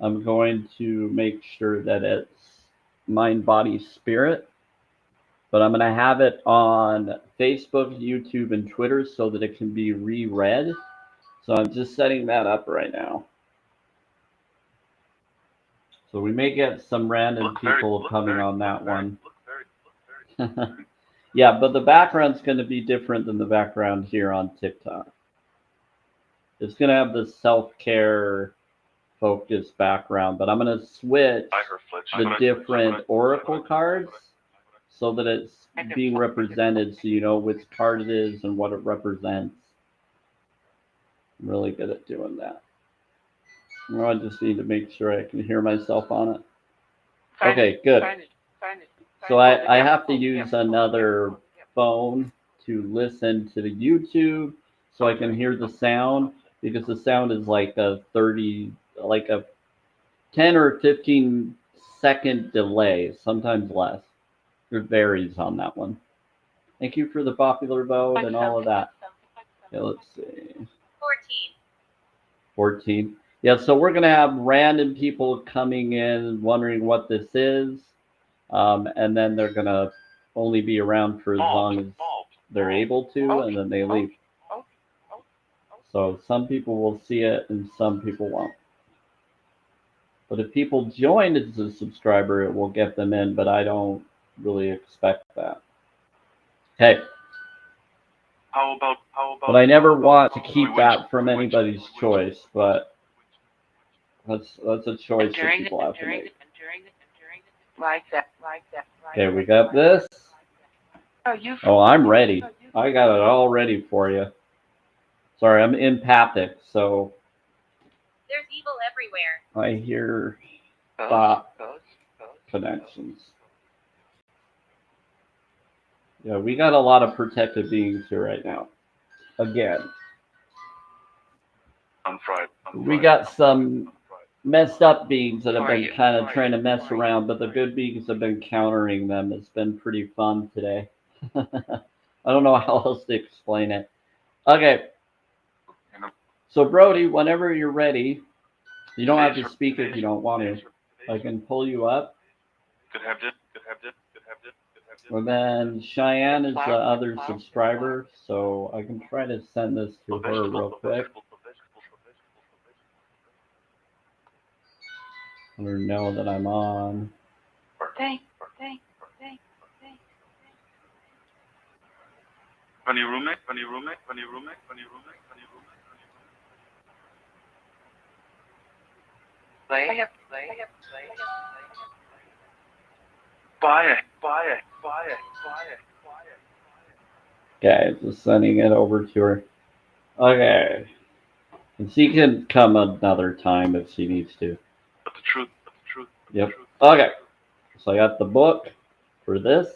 I'm going to make sure that it's mind, body, spirit. But I'm going to have it on Facebook, YouTube, and Twitter so that it can be reread. So I'm just setting that up right now. So we may get some random people coming on that one. Yeah, but the background's going to be different than the background here on TikTok. It's going to have the self-care focused background, but I'm going to switch the different oracle cards so that it's being represented so you know which card it is and what it represents. I'm really good at doing that. I just need to make sure I can hear myself on it. Okay, good. So I have to use another phone to listen to the YouTube so I can hear the sound, because the sound is like a 10 or 15-second delay, sometimes less. It varies on that one. Thank you for the popular vote and all of that. Okay, let's see. 14. Yeah, so we're going to have random people coming in wondering what this is. And then they're going to only be around for as long as they're able to, and then they leave. So some people will see it and some people won't. But if people join as a subscriber, it will get them in, but I don't really expect that. Okay. But I never want to keep that from anybody's choice, but that's a choice that people have to make. Okay, we got this. Oh, I'm ready. I got it all ready for you. Sorry, I'm empathic, so there's evil everywhere. I hear thought connections. Yeah, we got a lot of protected beings here right now. Again. We got some messed up beings that have been kind of trying to mess around, but the good beings have been countering them. It's been pretty fun today. I don't know how else to explain it. Okay. So Brody, whenever you're ready, you don't have to speak if you don't want to. I can pull you up. And then Cheyenne is the other subscriber, so I can try to send this to her real quick. Let her know that I'm on. Funny roommate. Buy it. Okay, just sending it over to her. Okay. And she can come another time if she needs to. But the truth. Yep. Okay. So I got the book for this.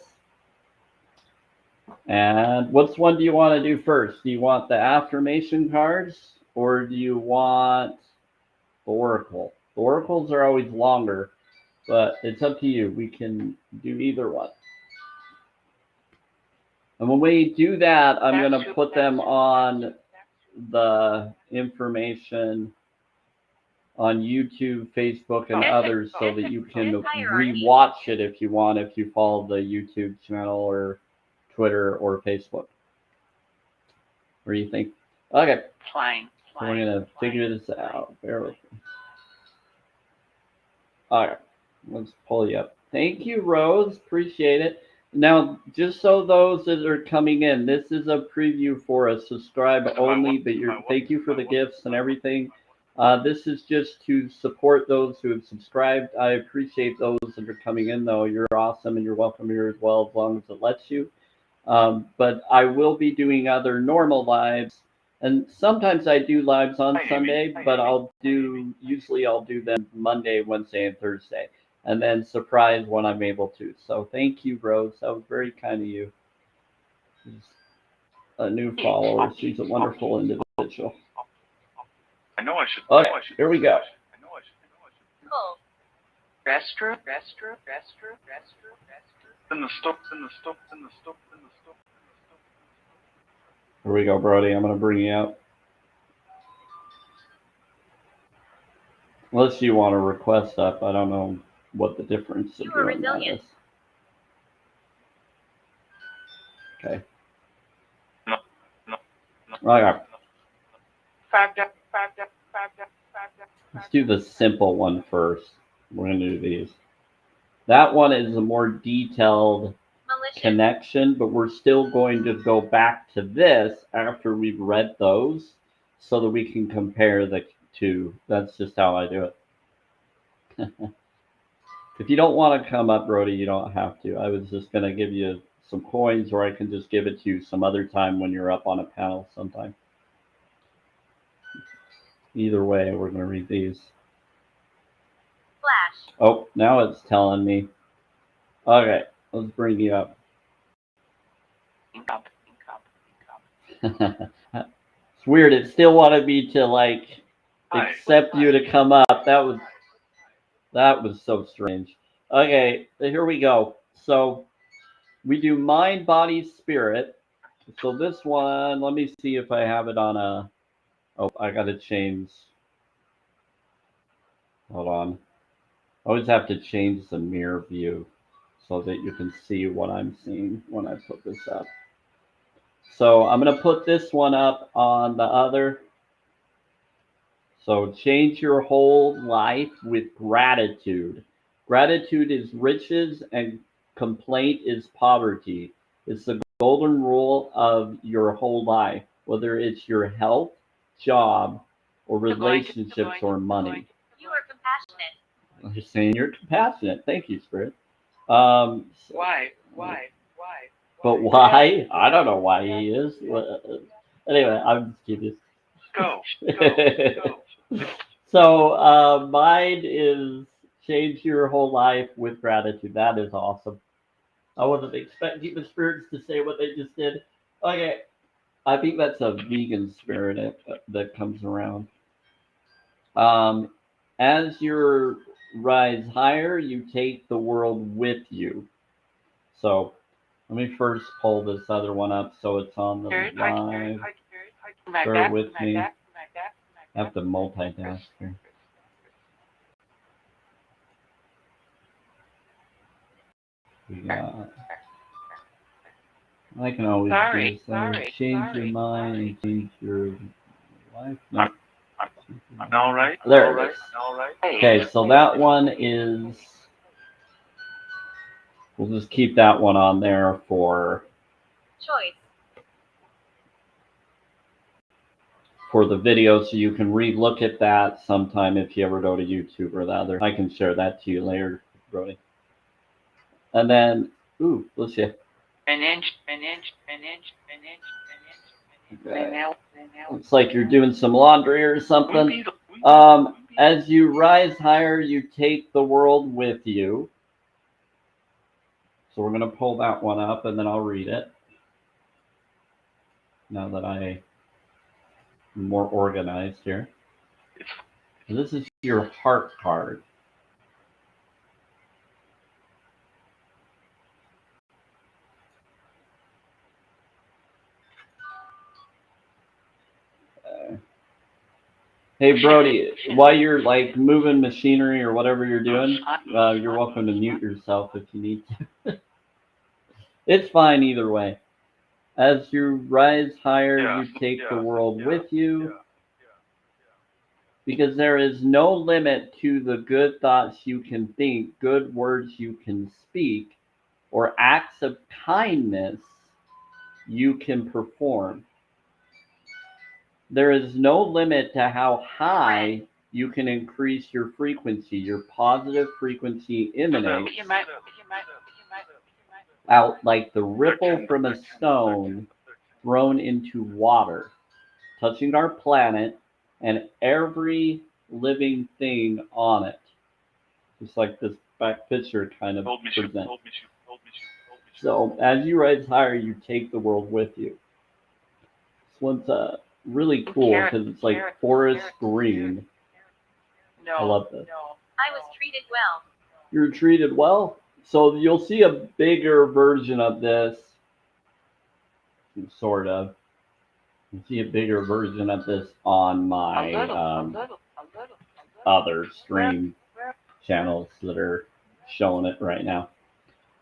And which one do you want to do first? Do you want the affirmation cards or do you want the oracle? The oracles are always longer, but it's up to you. We can do either one. And when we do that, I'm going to put them on the information on YouTube, Facebook, and others so that you can re-watch it if you want, if you follow the YouTube channel or Twitter or Facebook. What do you think? Okay. Fine. So we're going to figure this out. Bear with me. All right. Let's pull you up. Thank you, Rose. Appreciate it. Now, just so those that are coming in, this is a preview for a subscribe only, but thank you for the gifts and everything. This is just to support those who have subscribed. I appreciate those that are coming in, though. You're awesome, and you're welcome here as well, as long as it lets you. But I will be doing other normal lives, and sometimes I do lives on Sunday, but usually I'll do them Monday, Wednesday, and Thursday. And then surprise when I'm able to. So thank you, Rose. That was very kind of you. She's a new follower. She's a wonderful individual. I know I should. Okay, here we go. Restroom. In the stove. Here we go, Brody. I'm going to bring you up. Unless you want to request up, I don't know what the difference of You are doing that is. resilient. Okay. No, no, no. Okay. Five. Let's do the simple one first. We're going to do these. That one is a more detailed Malicious. connection, but we're still going to go back to this after we've read those so that we can compare the two. That's just how I do it. If you don't want to come up, Brody, you don't have to. I was just going to give you some coins, or I can just give it to you some other time when you're up on a panel sometime. Either way, we're going to read these. Flash. Oh, now it's telling me. Okay, let's bring you up. It's weird. It still wanted me to like Hi. accept you to come up. That was so strange. Okay, here we go. So we do mind, body, spirit. So this one, let me see if I have it on a. Oh, I got to change. Hold on. I always have to change the mirror view so that you can see what I'm seeing when I put this up. So I'm going to put this one up on the other. So change your whole life with gratitude. Gratitude is riches and complaint is poverty. It's the golden rule of your whole life, whether it's your health, job, or relationships or money. You are compassionate. You're saying you're compassionate. Thank you, Spirit. Why? But why? I don't know why he is. Anyway, I'm just kidding. Go. So mine is change your whole life with gratitude. That is awesome. I wasn't expecting the spirits to say what they just did. Okay, I think that's a vegan spirit that comes around. Um, as you rise higher, you take the world with you. So let me first pull this other one up so it's on the live. Bear with me. I have to multitask here. We got. I can always do this. Change your mind and change your life. No. I'm all right. There it is. All right. Okay, so that one is. We'll just keep that one on there for Choice. the video, so you can re-look at that sometime if you ever go to YouTube or the other. I can share that to you later, Brody. And then, ooh, let's see. An inch. Okay. Looks like you're doing some laundry or something. As you rise higher, you take the world with you. So we're going to pull that one up and then I'll read it. Now that I'm more organized here. So this is your heart card. Hey Brody, while you're like moving machinery or whatever you're doing, you're welcome to mute yourself if you need to. It's fine either way. As you rise higher, you take the world with you. Because there is no limit to the good thoughts you can think, good words you can speak, or acts of kindness you can perform. There is no limit to how high you can increase your frequency. Your positive frequency emanates out like the ripple from a stone thrown into water, touching our planet and every living thing on it. Just like this back picture kind of presents. So as you rise higher, you take the world with you. This one's really cool because it's like forest green. I love this. I was treated well. You're treated well. So you'll see a bigger version of this, sort of. You see a bigger version of this on my other stream channels that are showing it right now.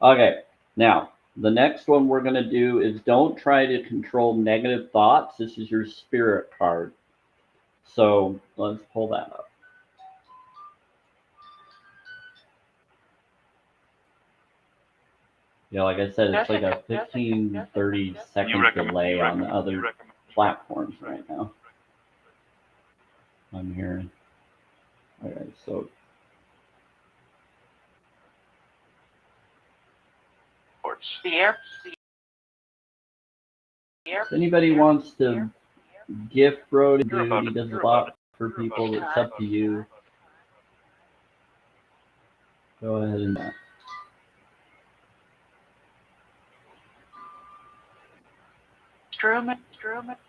Okay, now the next one we're going to do is don't try to control negative thoughts. This is your spirit card. So let's pull that up. Yeah, like I said, it's like a 15, 30-second delay on the other platforms right now. I'm hearing. All right, so if anybody wants to gift Brody, dude, he does a lot for people. It's up to you. Go ahead and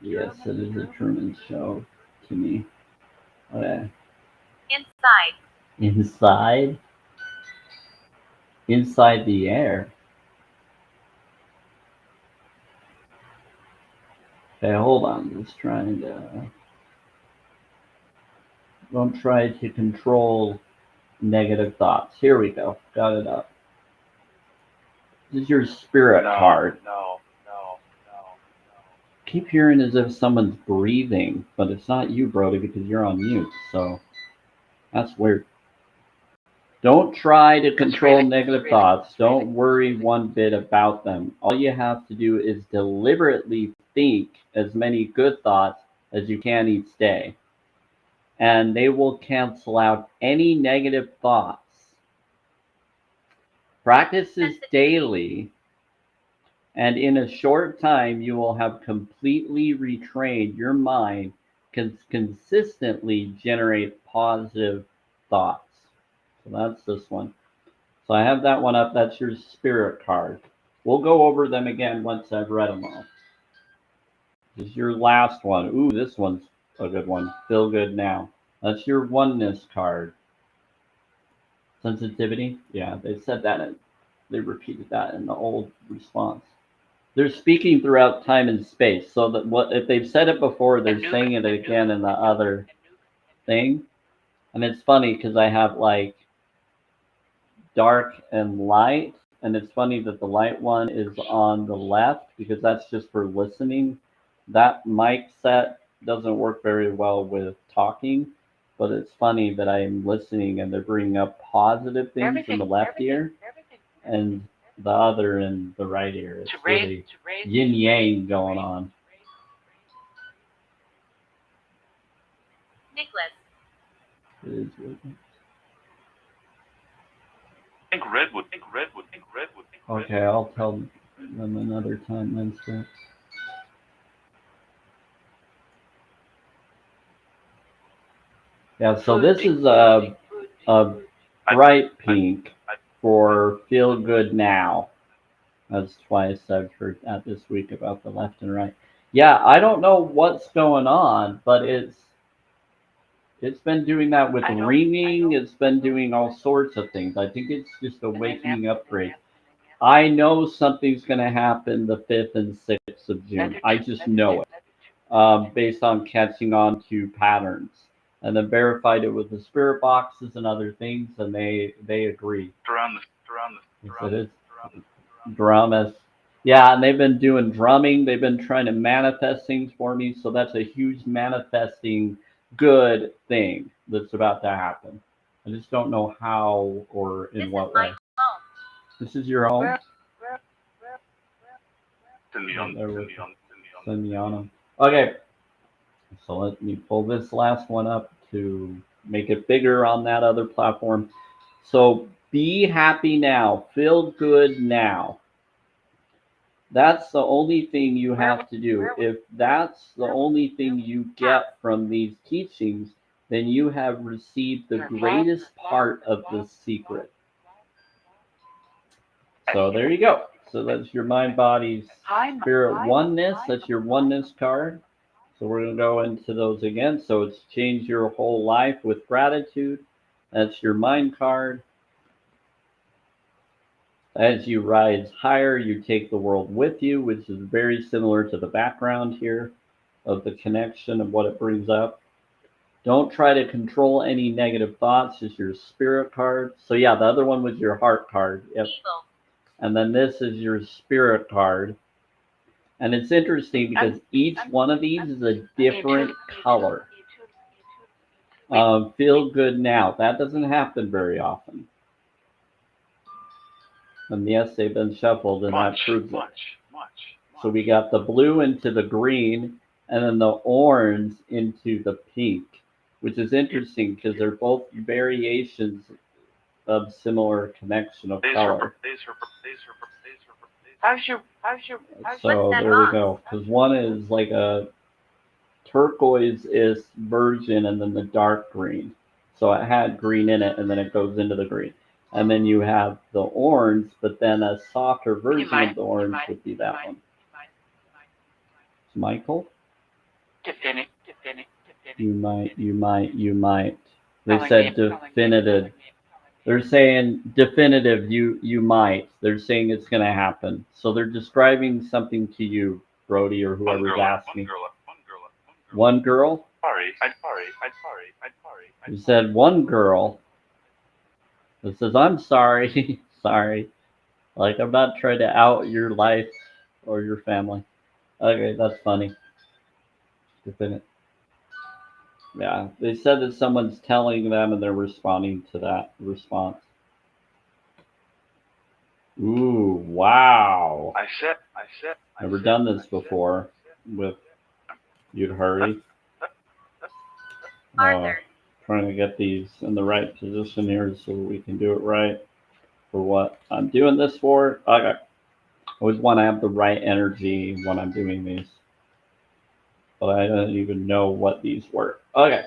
yes, it is a Truman Show to me. Okay. Inside. Inside? Inside the air. Okay, hold on. Just trying to. Don't try to control negative thoughts. Here we go. Got it up. This is your spirit card. No. Keep hearing as if someone's breathing, but it's not you, Brody, because you're on mute. So that's weird. Don't try to control negative thoughts. Don't worry one bit about them. All you have to do is deliberately think as many good thoughts as you can each day. And they will cancel out any negative thoughts. Practice this daily, and in a short time, you will have completely retrained your mind to consistently generate positive thoughts. So that's this one. So I have that one up. That's your spirit card. We'll go over them again once I've read them all. This is your last one. Ooh, this one's a good one. Feel good now. That's your oneness card. Sensitivity? Yeah, they said that. They repeated that in the old response. They're speaking throughout time and space. So that what if they've said it before, they're saying it again in the other thing. And it's funny because I have like dark and light, and it's funny that the light one is on the left because that's just for listening. That mic set doesn't work very well with talking, but it's funny that I'm listening and they're bringing up positive things in the left ear and the other in the right ear. It's really yin yang going on. Nicholas. It is weird. I think red would. Okay, I'll tell them another time then. So. Yeah, so this is a bright pink for feel good now. That's twice I've heard that this week about the left and right. Yeah, I don't know what's going on, but it's been doing that with ringing. It's been doing all sorts of things. I think it's just a waking upgrade. I know something's going to happen the 5th and 6th of June. I just know it based on catching on to patterns. And then verified it with the spirit boxes and other things, and they agree. Dramas. Yeah, and they've been doing drumming. They've been trying to manifest things for me. So that's a huge manifesting good thing that's about to happen. I just don't know how or in what way. This is your home? Semiana. Okay. So let me pull this last one up to make it bigger on that other platform. So be happy now. Feel good now. That's the only thing you have to do. If that's the only thing you get from these teachings, then you have received the greatest part of the secret. So there you go. So that's your mind, body, spirit oneness. That's your oneness card. So we're going to go into those again. So it's change your whole life with gratitude. That's your mind card. As you rise higher, you take the world with you, which is very similar to the background here of the connection of what it brings up. Don't try to control any negative thoughts. Is your spirit card. So yeah, the other one was your heart card. Yep. Eagle. And then this is your spirit card. And it's interesting because each one of these is a different color. Feel good now. That doesn't happen very often. And yes, they've been shuffled, and that proves it. So we got the blue into the green, and then the orange into the pink, which is interesting because they're both variations of similar connection of color. So What's that there we box? go. Because one is like a turquoise-ish version, and then the dark green. So it had green in it, and then it goes into the green. And then you have the orange, but then a softer version of the orange would be that one. Michael? You might. They said definitive. They're saying definitive, you might. They're saying it's going to happen. So they're describing something to you, Brody, or whoever's asked me. One girl? You said one girl. It says, I'm sorry. Sorry. Like, I'm not trying to out your life or your family. Okay, that's funny. Definitive. Yeah, they said that someone's telling them and they're responding to that response. Ooh, wow. Never done this before with You'd Hurry. Arthur. Trying to get these in the right position here so we can do it right for what I'm doing this for. Okay. Always want to have the right energy when I'm doing these. But I don't even know what these were. Okay.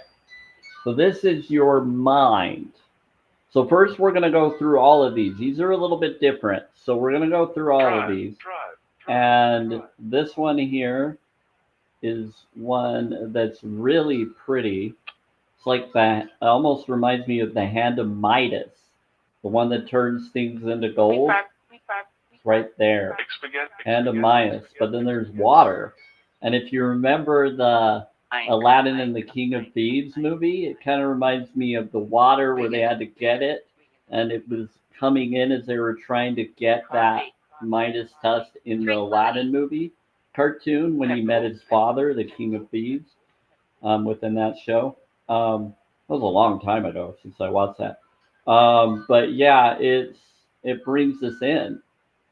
So this is your mind. So first we're going to go through all of these. These are a little bit different. So we're going to go through all of these. And this one here is one that's really pretty. It's like that. It almost reminds me of the hand of Midas. The one that turns things into gold. It's right there. Hand of Midas. But then there's water. And if you remember the Aladdin and the King of Thieves movie, it kind of reminds me of the water where they had to get it, and it was coming in as they were trying to get that Midas touch in the Aladdin movie cartoon when he met his father, the King of Thieves, within that show. That was a long time ago since I watched that. But yeah, it brings us in,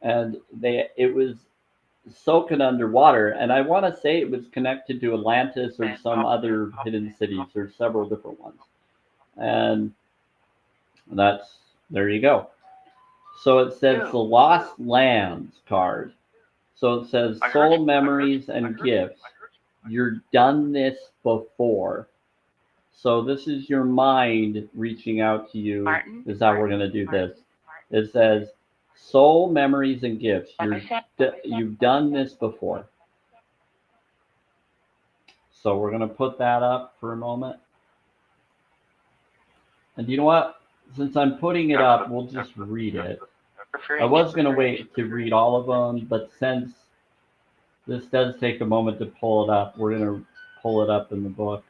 and it was soaking underwater, and I want to say it was connected to Atlantis or some other hidden cities. There's several different ones, and there you go. So it says the Lost Lands card. So it says soul memories and gifts. You're done this before. So this is your mind reaching out to you. Is how we're gonna do this. It says soul memories and gifts. You've done this before. So we're going to put that up for a moment. And you know what? Since I'm putting it up, we'll just read it. I was going to wait to read all of them, but since this does take a moment to pull it up, we're going to pull it up in the book.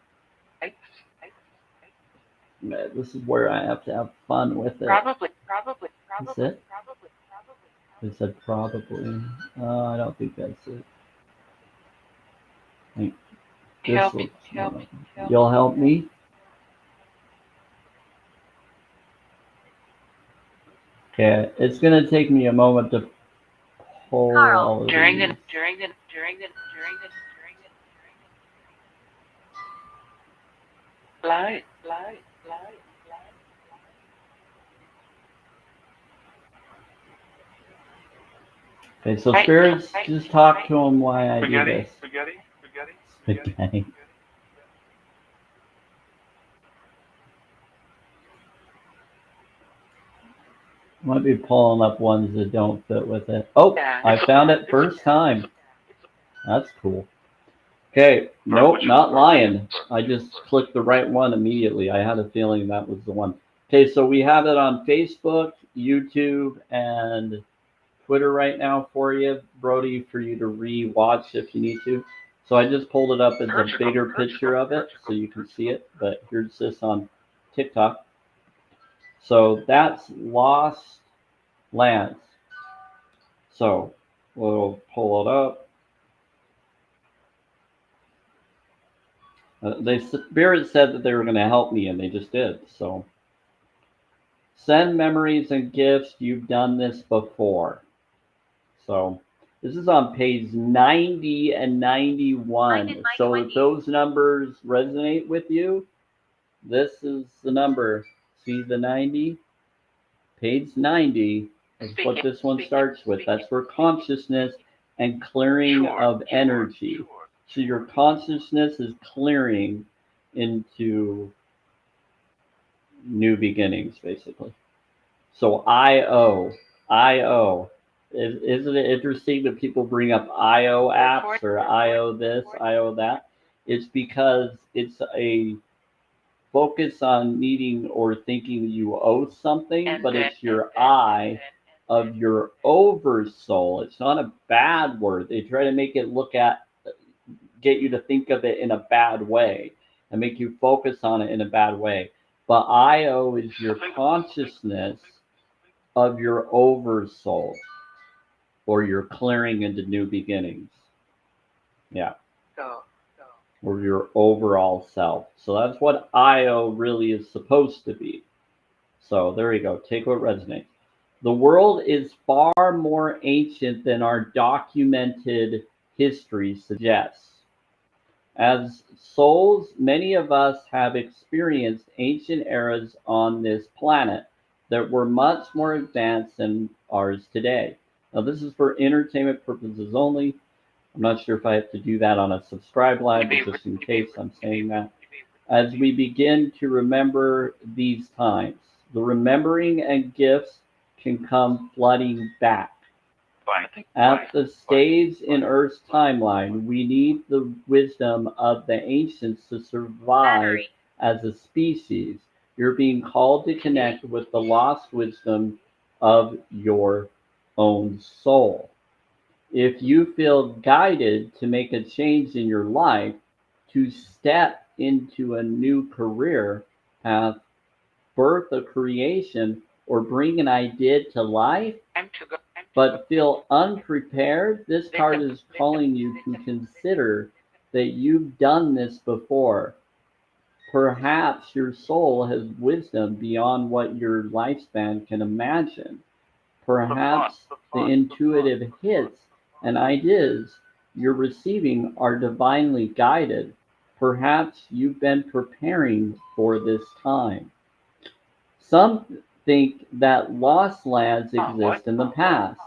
This is where I have to have fun with it. Probably. Is it? They said probably. I don't think that's it. You'll help me? Okay, it's gonna take me a moment to pull all of During these. the light. Okay, so spirits, just talk to them why I do this. Spaghetti. Might be pulling up ones that don't fit with it. Oh, I found it first time. That's cool. Okay, nope, not lying. I just clicked the right one immediately. I had a feeling that was the one. Okay, so we have it on Facebook, YouTube, and Twitter right now for you, Brody, for you to re-watch if you need to. So I just pulled it up as a bigger picture of it so you can see it, but here's this on TikTok. So that's lost lands. So we'll pull it up. The Spirit said that they were going to help me, and they just did. So send memories and gifts. You've done this before. So this is on page 90 and 91. So if those numbers resonate with you, this is the number. See the 90? Page 90 is what this one starts with. That's for consciousness and clearing of energy. So your consciousness is clearing into new beginnings, basically. So I-O. Isn't it interesting that people bring up I-O apps or I-O this, I-O that? It's because it's a focus on needing or thinking you owe something, but it's your I of your oversoul. It's not a bad word. They try to make it get you to think of it in a bad way and make you focus on it in a bad way. But I-O is your consciousness of your oversoul, or your clearing into new beginnings. Yeah. Or your overall self. So that's what I-O really is supposed to be. So there you go. Take what resonates. The world is far more ancient than our documented history suggests. As souls, many of us have experienced ancient eras on this planet that were much more advanced than ours today. Now, this is for entertainment purposes only. I'm not sure if I have to do that on a subscribe live, but just in case I'm saying that. As we begin to remember these times, the remembering and gifts can come flooding back. At the stage in Earth's timeline, we need the wisdom of the ancients to survive as a species. You're being called to connect with the lost wisdom of your own soul. If you feel guided to make a change in your life, to step into a new career path, birth a creation, or bring an idea to life, but feel unprepared, this card is calling you to consider that you've done this before. Perhaps your soul has wisdom beyond what your lifespan can imagine. Perhaps the intuitive hits and ideas you're receiving are divinely guided. Perhaps you've been preparing for this time. Some think that lost lands exist in the past.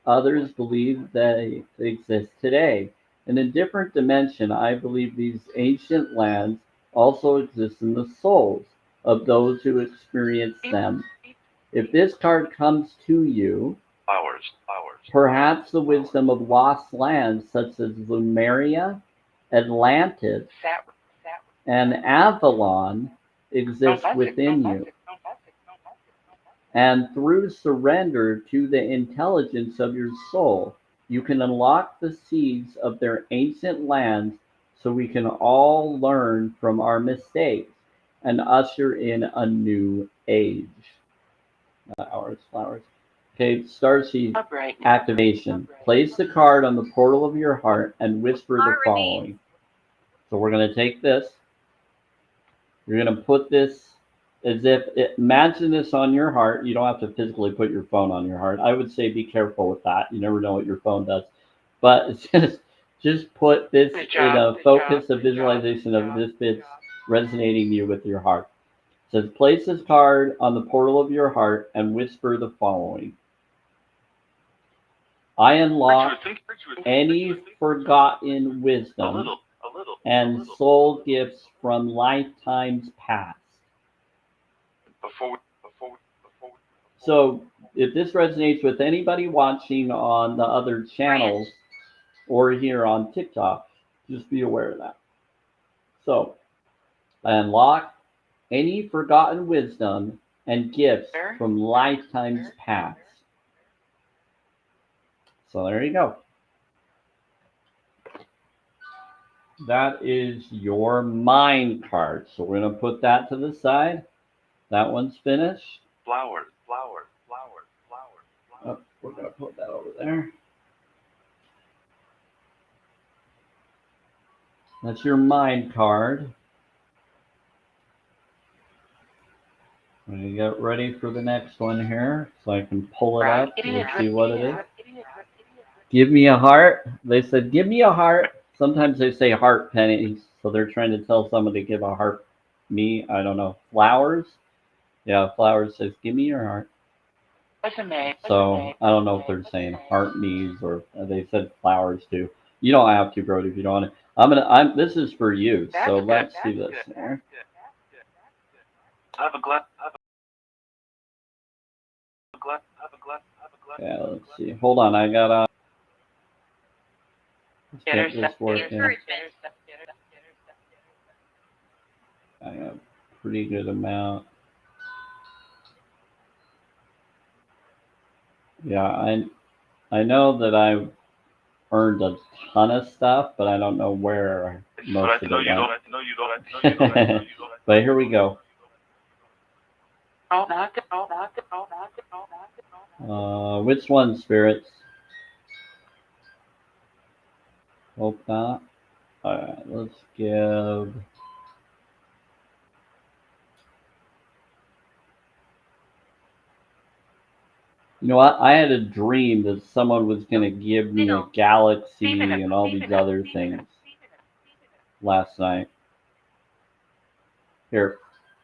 Others believe they exist today. In a different dimension, I believe these ancient lands also exist in the souls of those who experience them. If this card comes to you, perhaps the wisdom of lost lands such as Lemuria, Atlantis, and Avalon exists within you. And through surrender to the intelligence of your soul, you can unlock the seeds of their ancient lands so we can all learn from our mistakes and usher in a new age. Flowers. Okay, Starseed activation. Place the card on the portal of your heart and whisper the following. So we're going to take this. You're going to put this as if, imagine this on your heart. You don't have to physically put your phone on your heart. I would say be careful with that. You never know what your phone does. But it's just put this in a focus of visualization of this bit resonating you with your heart. It says, place this card on the portal of your heart and whisper the following. I unlock any forgotten wisdom and soul gifts from lifetimes past. So if this resonates with anybody watching on the other channels or here on TikTok, just be aware of that. So I unlock any forgotten wisdom and gifts from lifetimes past. So there you go. That is your mind card. So we're going to put that to the side. That one's finished. Flowers, flowers, flowers, flowers, flowers. Oh, we're going to put that over there. That's your mind card. I'm going to get ready for the next one here so I can pull it up. We'll see what it is. Give me a heart. They said, give me a heart. Sometimes they say heart pennies. So they're trying to tell somebody to give a heart. Me, I don't know. Flowers? Yeah, flowers says, give me your heart. So I don't know if they're saying heart me's or they said flowers too. You don't have to, Brody, if you don't want to. This is for you. So let's do this here. I have a glass. I have a glass. I have a glass. I have a glass. Yeah, let's see. Hold on, I gotta. Let's get this working. Encouragement. I have a pretty good amount. Yeah, I know that I've earned a ton of stuff, but I don't know where most of it went. But here we go. Which one, spirits? Hope not. Alright, let's give. You know what? I had a dream that someone was going to give me a galaxy and all these other things last night. Here,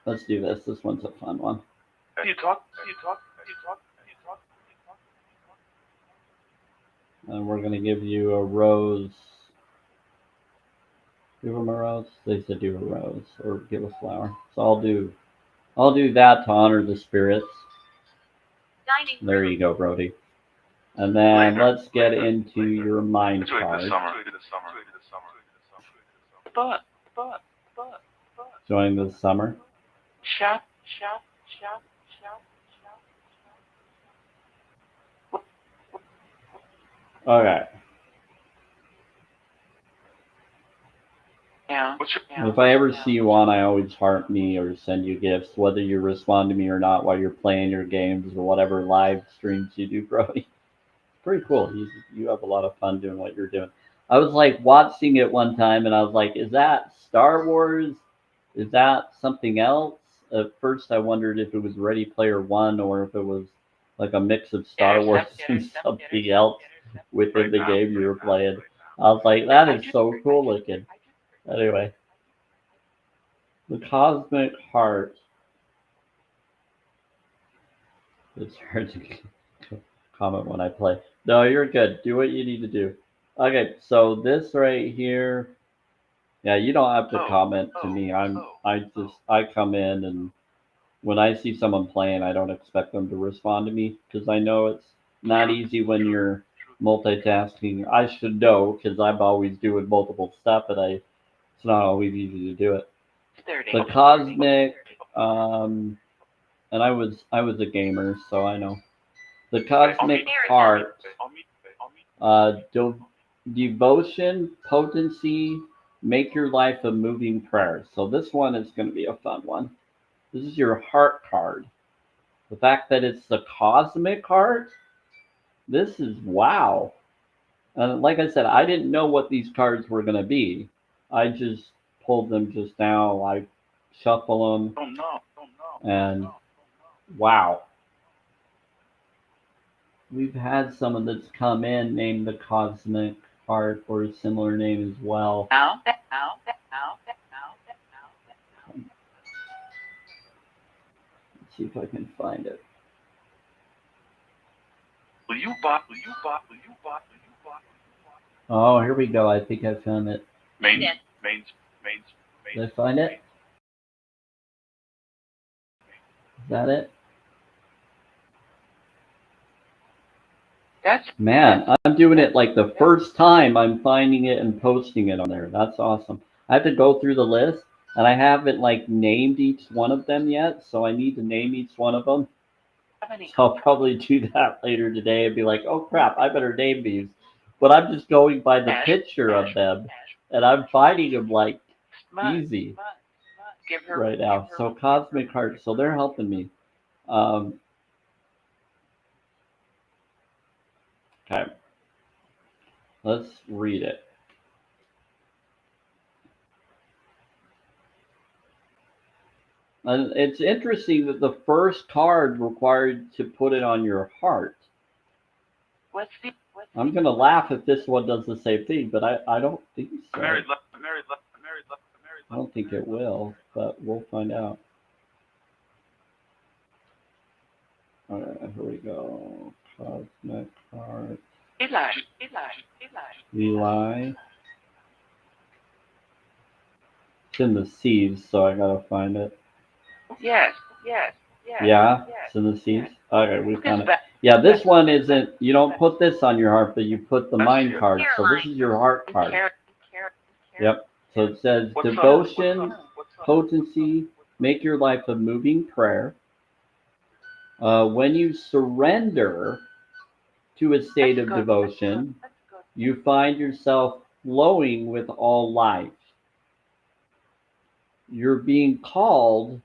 let's do this. This one's a fun one. You talk. And we're going to give you a rose. Give them a rose? They said do a rose or give a flower. So I'll do that to honor the spirits. Dining There room. you go, Brody. And then let's get into your mind Enjoy the card. summer. Join the summer. Shop. Okay. Yeah. If I ever see you on, I always heart me or send you gifts, whether you respond to me or not while you're playing your games or whatever live streams you do, Brody. It's pretty cool. You have a lot of fun doing what you're doing. I was like watching it one time and I was like, is that Star Wars? Is that something else? At first I wondered if it was Ready Player One or if it was like a mix of Star Wars and something else within the game you were playing. I was like, that is so cool looking. Anyway, the cosmic heart. It's hard to comment when I play. No, you're good. Do what you need to do. Okay, so this right here. Yeah, you don't have to comment to me. I come in and when I see someone playing, I don't expect them to respond to me because I know it's not easy when you're multitasking. I should know because I'm always doing multiple stuff, and it's not always easy to do it. The cosmic, and I was a gamer, so I know the cosmic heart, devotion, potency, make your life a moving prayer. So this one is going to be a fun one. This is your heart card. The fact that it's the cosmic heart, this is wow. And like I said, I didn't know what these cards were going to be. I just pulled them just now. I shuffle them. And wow. We've had someone that's come in named the Cosmic Heart or a similar name as well. Let's see if I can find it. Will you bot? Oh, here we go. I think I found it. Main. Did I find it? Is that it? Man, I'm doing it like the first time I'm finding it and posting it on there. That's awesome. I have to go through the list and I haven't like named each one of them yet, so I need to name each one of them. So I'll probably do that later today and be like, oh crap, I better name these. But I'm just going by the picture of them And I'm finding them like Smart. easy Give her right now. So Cosmic Heart, so they're helping me. Okay, let's read it. And it's interesting that the first card required to put it on your heart. I'm going to laugh if this one does the same thing, but I don't think so. Married life. I don't think it will, but we'll find out. All right, here we go. Cosmic Heart. Eli. Eli. It's in the seas, so I gotta find it. Yes. Yeah, it's in the seas. Okay, we Look found at it. Yeah, this one isn't. You don't put this on your heart, but you put the mind card. So this is your heart card. Yep. So it says What's up? devotion, What's up? potency, make your life a moving prayer. When you surrender to a state of devotion, you find yourself flowing with all life. You're being called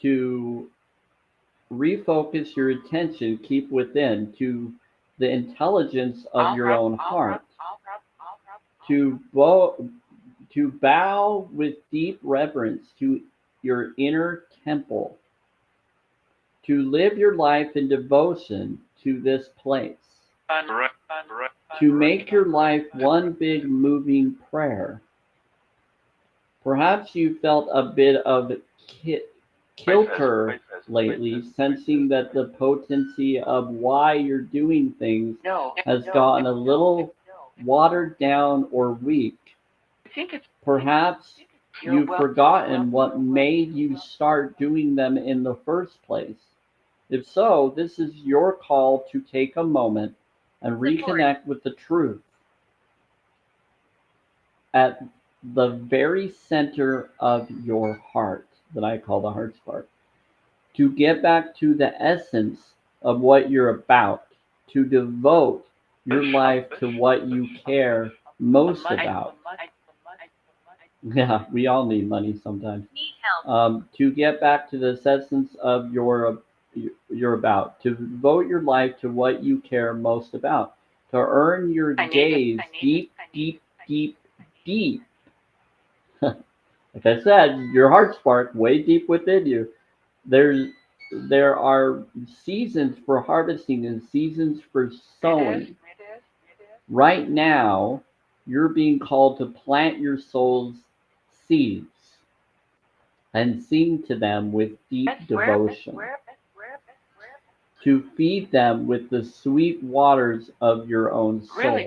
to refocus your attention, keep within, to the intelligence of your own heart, to bow with deep reverence to your inner temple, to live your life in devotion to this place, to make your life one big moving prayer. Perhaps you felt a bit of kilter lately, sensing that the potency of why you're doing things has gotten a little watered down or weak. I think it's Perhaps you've forgotten what made you start doing them in the first place. If so, this is your call to take a moment and reconnect with the truth at the very center of your heart, that I call the heart spark. To get back to the essence of what you're about, to devote your life to what you care most about. Yeah, we all need money sometimes. Need help. To get back to the essence of you're about, to devote your life to what you care most about, to earn your gaze deep, deep. Like I said, your heart spark way deep within you. There are seasons for harvesting and seasons for sowing. Right now, you're being called to plant your soul's seeds and sing to them with deep devotion, to feed them with the sweet waters of your own soul,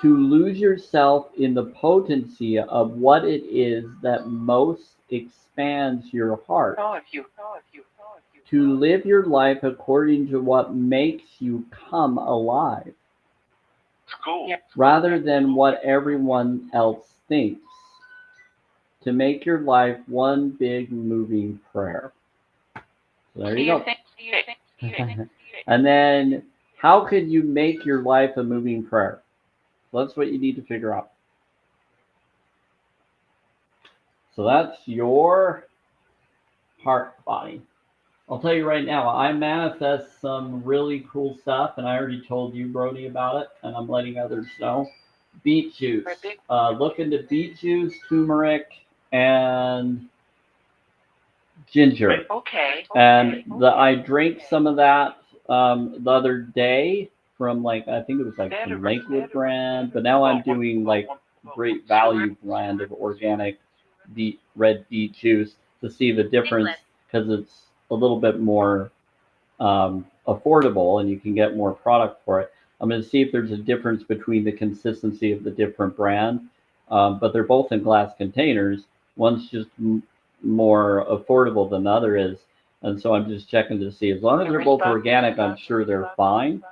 to lose yourself in the potency of what it is that most expands your heart, to live your life according to what makes you come alive, It's cool. rather than what everyone else thinks, to make your life one big moving prayer. So there you go. And then, how could you make your life a moving prayer? That's what you need to figure out. So that's your heart body. I'll tell you right now, I manifest some really cool stuff, and I already told you, Brody, about it, and I'm letting others know. Beet juice. Look into beet juice, turmeric, and ginger. And I drank some of that the other day from I think it was from Lakewood brand, but now I'm doing Great Value brand of organic red beet juice to see the difference, because it's a little bit more affordable and you can get more product for it. I'm going to see if there's a difference between the consistency of the different brand, but they're both in glass containers. One's just more affordable than the other is, and so I'm just checking to see. As long as they're both organic, I'm sure they're fine,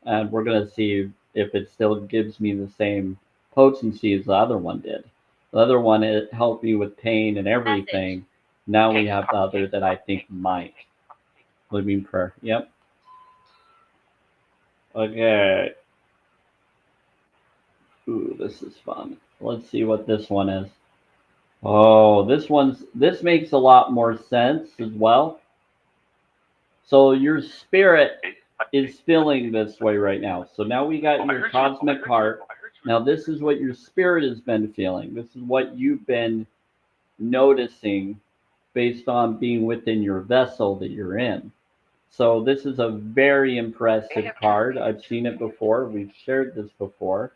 and we're going to see if it still gives me the same potency as the other one did. The other one, it helped me with pain and everything. Now we have the other that I think might. Living prayer. Yep. Okay. Ooh, this is fun. Let's see what this one is. Oh, this makes a lot more sense as well. So your spirit is feeling this way right now. So now we got your cosmic heart. Now this is what your spirit has been feeling. This is what you've been noticing based on being within your vessel that you're in. So this is a very impressive card. I've seen it before. We've shared this before.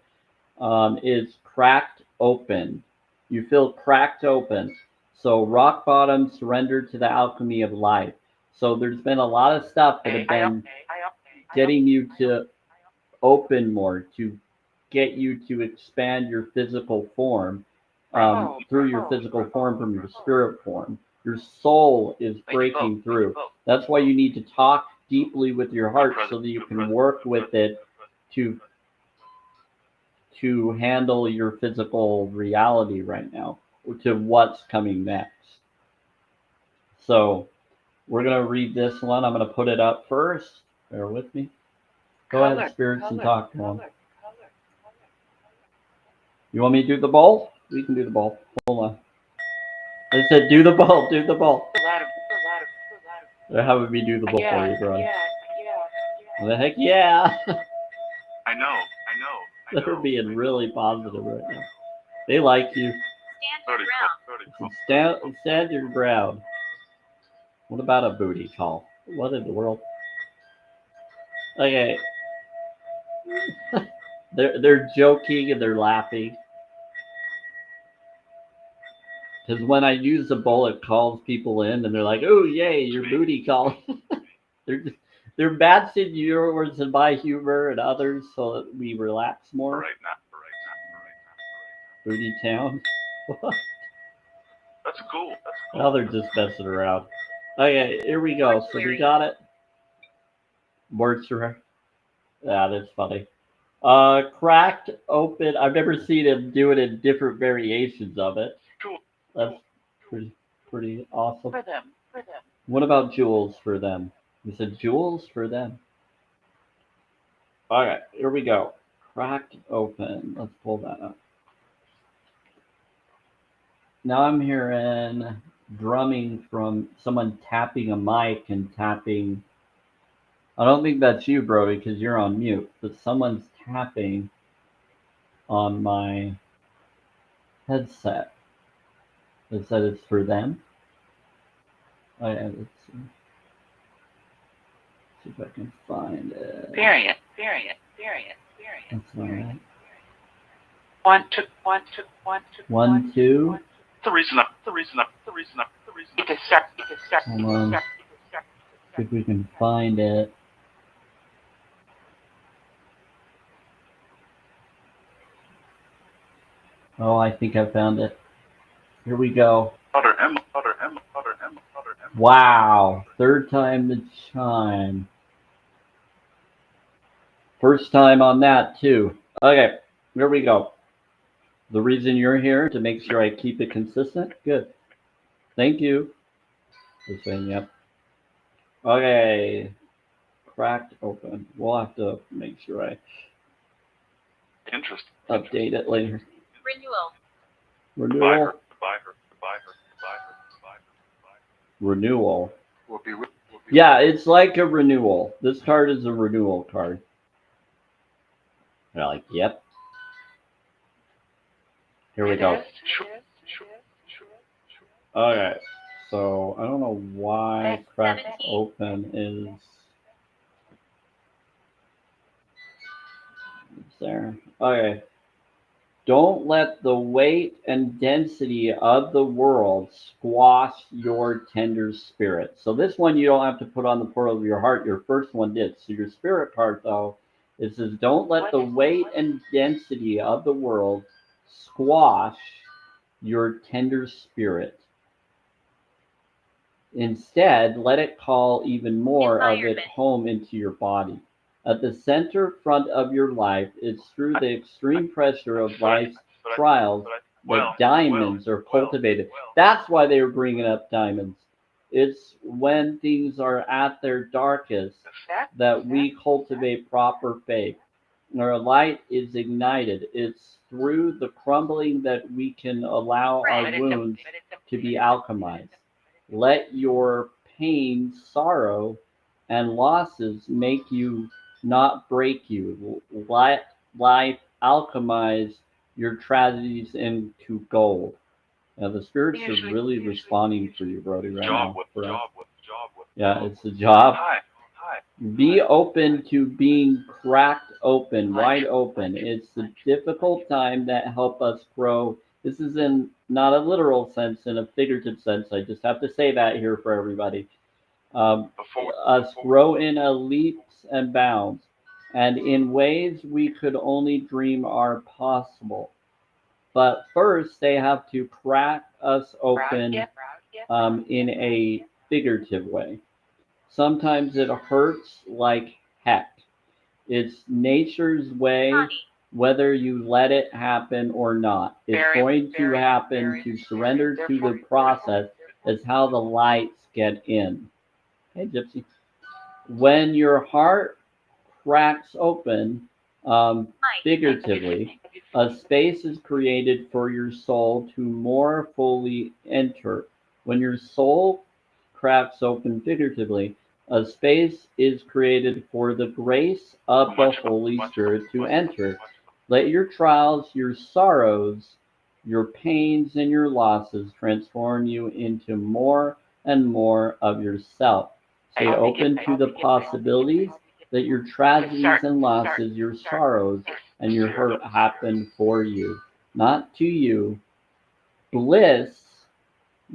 It's cracked open. You feel cracked open. So rock bottom, surrender to the alchemy of life. So there's been a lot of stuff that have been getting you to open more, to get you to expand your physical form through your physical form from your spirit form. Your soul is breaking through. That's why you need to talk deeply with your heart so that you can work with it to handle your physical reality right now, to what's coming next. So we're going to read this one. I'm going to put it up first. Bear with me. Go ahead, spirits, and talk to them. You want me to do the bowl? We can do the bowl. Hold on. I said do the bowl, do the bowl. They're having me do the bowl for you, bro. The heck yeah. I know. They're being really positive right now. They like you. Stand your ground. What about a booty call? What in the world? Okay. They're joking and they're laughing. Because when I use the bowl, it calls people in and they're like, oh yay, your booty call. they're matching yours and my humor and others so that we relax more. Right now. Booty town. That's cool. Now they're just messing around. Okay, here we go. So we got it. Words for yeah, that's funny. Cracked open. I've never seen him do it in different variations of it. Cool. That's pretty awesome. For them. What about jewels for them? You said jewels for them. Alright, here we go. Cracked open. Let's pull that up. Now I'm hearing drumming from someone tapping a mic and tapping. I don't think that's you, Brody, because you're on mute, but someone's tapping on my headset. It said it's for them. Oh, yeah, let's see. See if I can find it. Period. That's all right. 1, 2. The reason up. Hold on. See if we can find it. Oh, I think I found it. Here we go. Other M. Wow. Third time the chime. First time on that, too. Okay, here we go. The reason you're here to make sure I keep it consistent? Good. Thank you. Just saying, yep. Okay. Cracked open. We'll have to make sure I Interesting. update it later. Renewal. Renewal. Goodbye her. Renewal. We'll be Yeah, it's like a renewal. This card is a renewal card. They're like, yep. Here we go. Sure. Okay, so I don't know why That's cracked 17. open is there. Okay. Don't let the weight and density of the world squash your tender spirit. So this one you don't have to put on the portal of your heart. Your first one did. So your spirit card, though, it says, don't let the weight and density of the world squash your tender spirit. Instead, let it call even more of it home into your body. At the center front of your life, it's through the extreme pressure of life's trials that diamonds are cultivated. That's why they were bringing up diamonds. It's when things are at their darkest that we cultivate proper faith. or light is ignited. It's through the crumbling that we can allow our wounds to be alchemized. Let your pain, sorrow, and losses make you, not break you. Let life alchemize your tragedies into gold. Now, the spirits are really responding for you, Brody, right now. For us. Yeah, it's a job. Hi. Be open to being cracked open, wide open. It's a difficult time that help us grow. This is in not a literal sense, in a figurative sense. I just have to say that here for everybody. Us grow in a leaps and bounds, and in ways we could only dream are possible. But first, they have to crack us open in a figurative way. Sometimes it hurts like heck. It's nature's way, Honey. whether you let it happen or not. It's going to happen. To surrender to the process is how the lights get in. Hey, Gypsy. When your heart cracks open, figuratively, a space is created for your soul to more fully enter. When your soul cracks open figuratively, a space is created for the grace of the Holy Spirit to enter. Let your trials, your sorrows, your pains, and your losses transform you into more and more of yourself. Stay open to the possibilities that your tragedies and losses, your sorrows, and your hurt happen for you, not to you. Bliss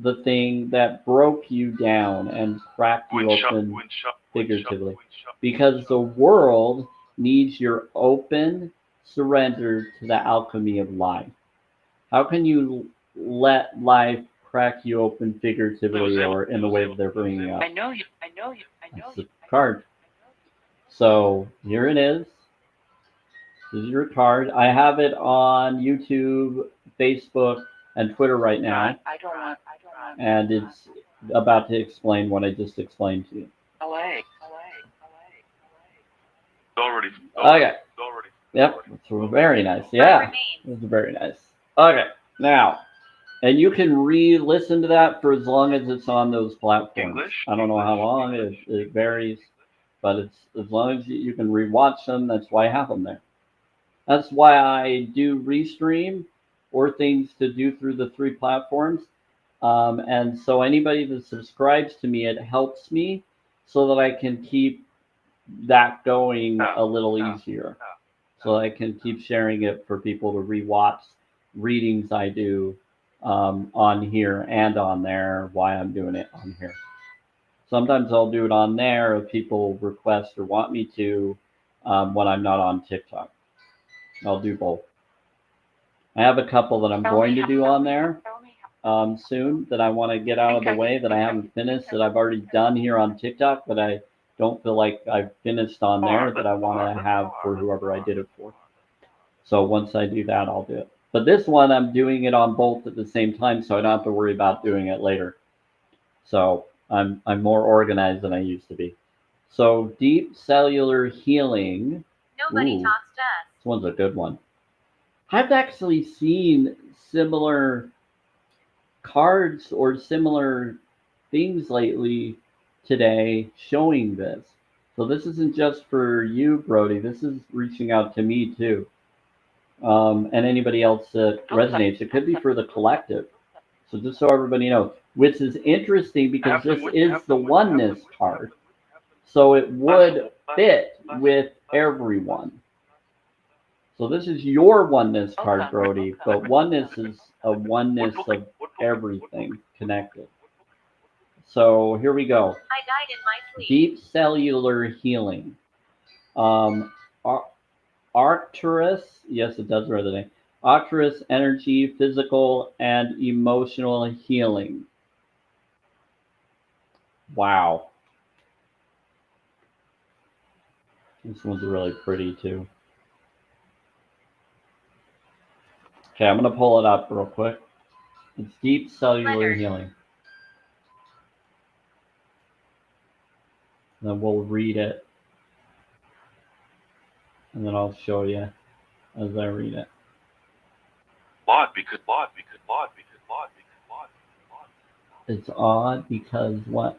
the thing that broke you down and cracked you open figuratively. Because the world needs your open surrender to the alchemy of life. How can you let life crack you open figuratively or in the way that they're bringing up? I know you. That's the card. So here it is. This is your card. I have it on YouTube, Facebook, and Twitter right now, I don't want. and it's about to explain what I just explained to you. LA. Already. Okay. Yep. It's very nice. Yeah. It's very nice. Okay. Now, and you can re-listen to that for as long as it's on those platforms. English? I don't know how long. It varies, but it's as long as you can re-watch them. That's why I have them there. That's why I do restream or things to do through the three platforms. And so anybody that subscribes to me, it helps me so that I can keep that going a little easier. So I can keep sharing it for people to rewatch readings I do on here and on there, why I'm doing it on here. Sometimes I'll do it on there if people request or want me to when I'm not on TikTok. I'll do both. I have a couple that I'm going to do on there soon that I want to get out of the way that I haven't finished that I've already done here on TikTok, but I don't feel like I've finished on there that I want to have for whoever I did it for. So once I do that, I'll do it. But this one, I'm doing it on both at the same time, so I don't have to worry about doing it later. So I'm more organized than I used to be. So deep cellular healing. Nobody Ooh. talks to us. This one's a good one. I've actually seen similar cards or similar things lately today showing this. So this isn't just for you, Brody. This is reaching out to me too. And anybody else that resonates. It could be for the collective. So just so everybody knows, which is interesting because this is the oneness card. So it would fit with everyone. So this is your oneness card, Brody, but oneness is a oneness of everything connected. So here we go. I died in my sleep. Deep cellular healing. Arcturus, yes, it does resonate. Arcturus energy, physical and emotional healing. Wow. This one's really pretty too. Okay, I'm going to pull it up real quick. It's deep cellular healing. Then we'll read it. and then I'll show you as I read it. It's odd because what?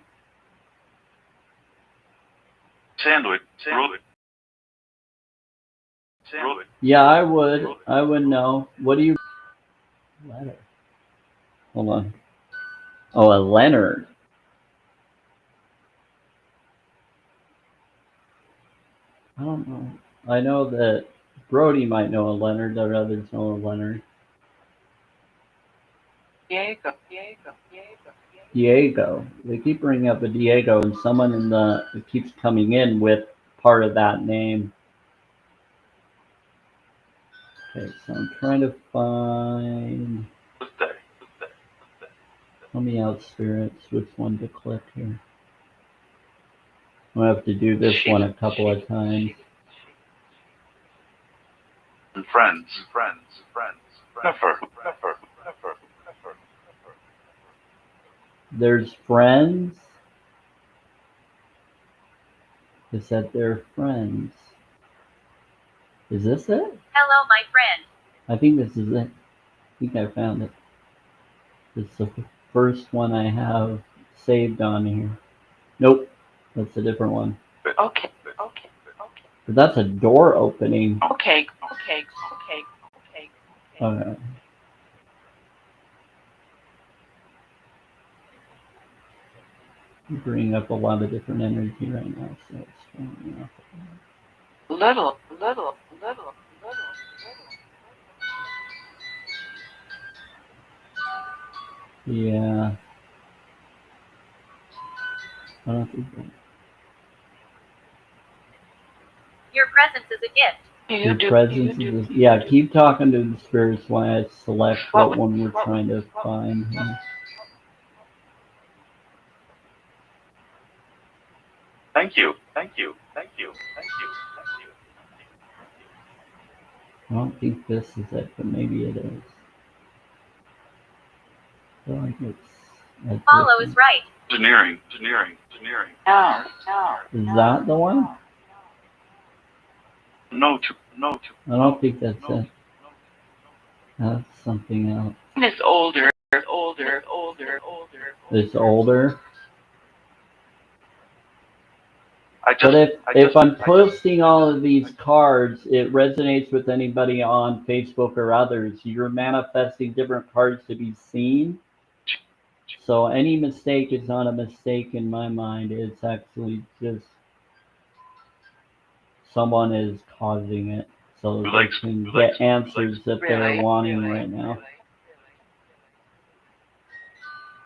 Sandwich. Yeah, I would know. What do you? Letter. Hold on. Oh, a Leonard. I don't know. I know that Brody might know a Leonard. There are others know a Leonard. Diego. They keep bringing up a Diego, and someone in the it keeps coming in with part of that name. Okay, so I'm trying to find. Let me out spirits. Which one to click here? I'll have to do this one a couple of times. And friends. Never. There's friends. Is that they're friends? Is this it? Hello, my friend. I think this is it. I think I found it. It's the first one I have saved on here. Nope, that's a different one. Okay. But that's a door opening. Okay. Okay. Bringing up a lot of different energy right now, so it's strong enough. Little. Yeah. I don't think that. Your presence is a gift. Your presence is. Yeah, keep talking to the spirits while I select what one we're trying to find here. Thank you. I don't think this is it, but maybe it is. I feel like it's. Follow is right. Engineering. No. Is that the one? No. I don't think that's it. That's something else. It's older. It's older. But if I'm posting all of these cards, it resonates with anybody on Facebook or others. You're manifesting different cards to be seen. So any mistake is not a mistake in my mind. It's actually just someone is causing it so they can get answers that they're wanting right now.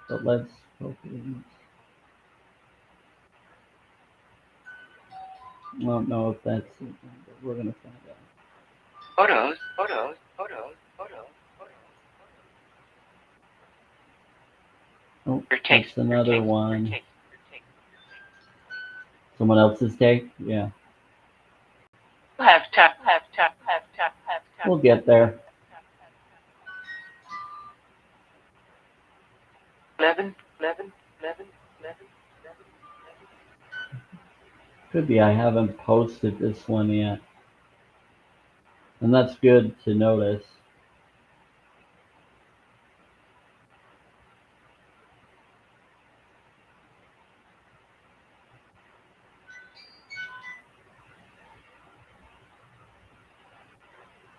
But let's focus. I don't know if that's it, but we're going to find out. Photos. Oh, that's another one. Someone else's take? Yeah. Have tap. We'll get there. 11. Could be I haven't posted this one yet. And that's good to notice.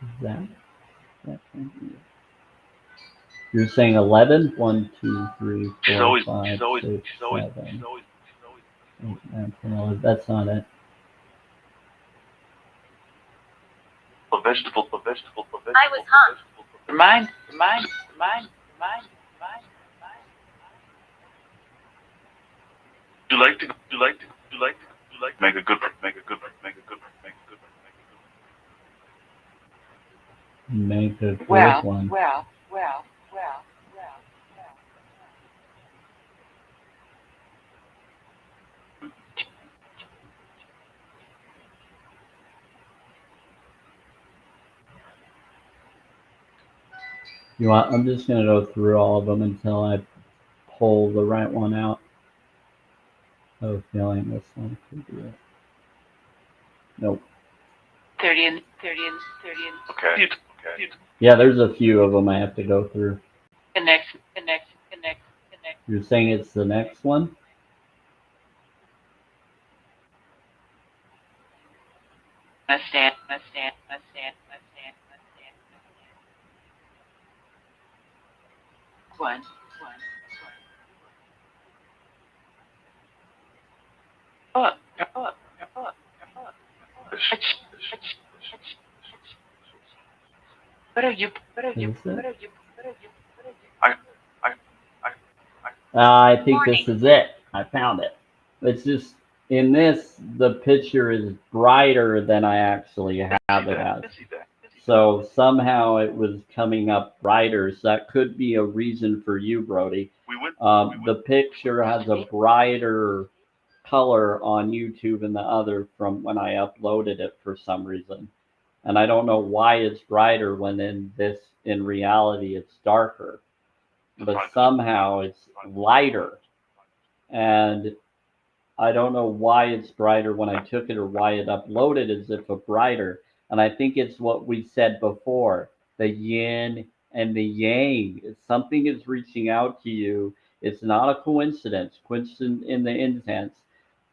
Is that can be it. You're saying 11? 1, 2, 3, 4, 5, 6, 7, 8, 9, 10, 11. That's not it. A vegetable. I was hung. Mine. Do you like to make a good Make a good Well. one. You want? I'm just gonna go through all of them until I pull the right one out. I have a feeling this one could be it. Nope. 30 and 30 and 30 and Okay. Yeah, there's a few of them I have to go through. connect. You're saying it's the next one? Understand. One. Up. What are you? Is it? I I think this is it. I found it. It's just, in this, the picture is brighter than I actually have it as. So somehow it was coming up brighter. So that could be a reason for you, Brody. The picture has a brighter color on YouTube and the other from when I uploaded it for some reason. And I don't know why it's brighter when in reality it's darker. But somehow it's lighter. And I don't know why it's brighter when I took it or why it uploaded as if a brighter. And I think it's what we said before, the yin and the yang. If something is reaching out to you, it's not a coincidence in the instance.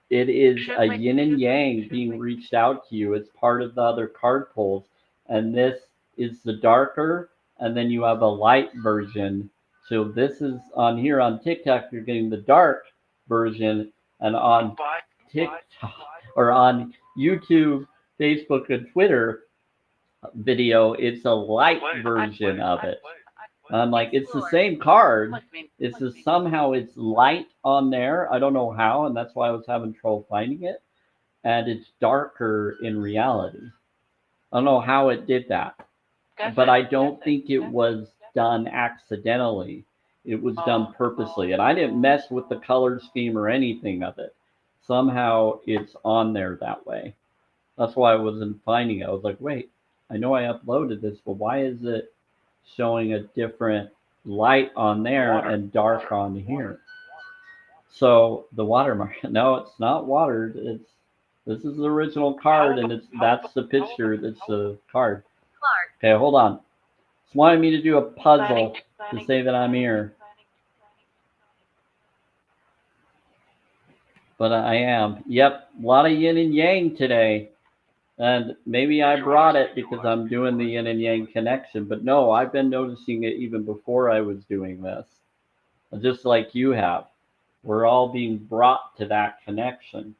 It is a yin and yang being reached out to you. It's part of the other card pulls. And this is the darker, and then you have a light version. So this is on here on TikTok, you're getting the dark version, and on TikTok or on YouTube, Facebook, and Twitter video, it's a light version of it. I'm like, it's the same card. It's just somehow it's light on there. I don't know how, and that's why I was having trouble finding it. And it's darker in reality. I don't know how it did that, but I don't think it was done accidentally. It was done purposely, and I didn't mess with the color scheme or anything of it. Somehow it's on there that way. That's why I wasn't finding it. I was like, wait, I know I uploaded this, but why is it showing a different light on there and dark on here? So the watermark, no, it's not watered. This is the original card, and that's the picture. That's the card. Clark. Okay, hold on. Just wanted me to do a puzzle to say that I'm here, but I am. Yep, a lot of yin and yang today. And maybe I brought it because I'm doing the yin and yang connection, but no, I've been noticing it even before I was doing this. Just like you have. We're all being brought to that connection,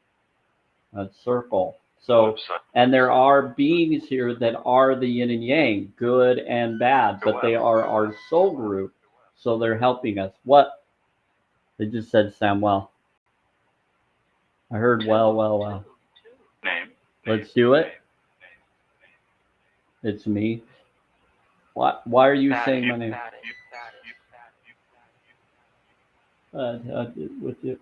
that circle. So, and there are beings here that are the yin and yang, good and bad, but they are our soul group, so they're helping us. What? They just said Samuel. I heard well. Name. Let's do it. It's me. Why are you saying my name?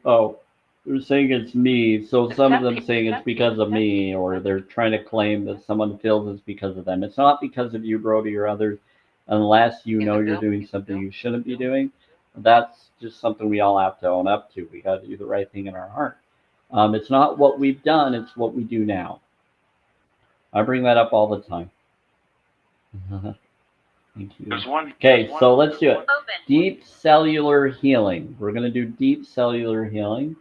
Oh, they're saying it's me. So some of them saying it's because of me, or they're trying to claim that someone feels it's because of them. It's not because of you, Brody, or others, unless you know you're doing something you shouldn't be doing. That's just something we all have to own up to. We got to do the right thing in our heart. It's not what we've done, it's what we do now. I bring that up all the time. Thank you. Okay, so let's do it. Open. Deep cellular healing. We're going to do deep cellular healing.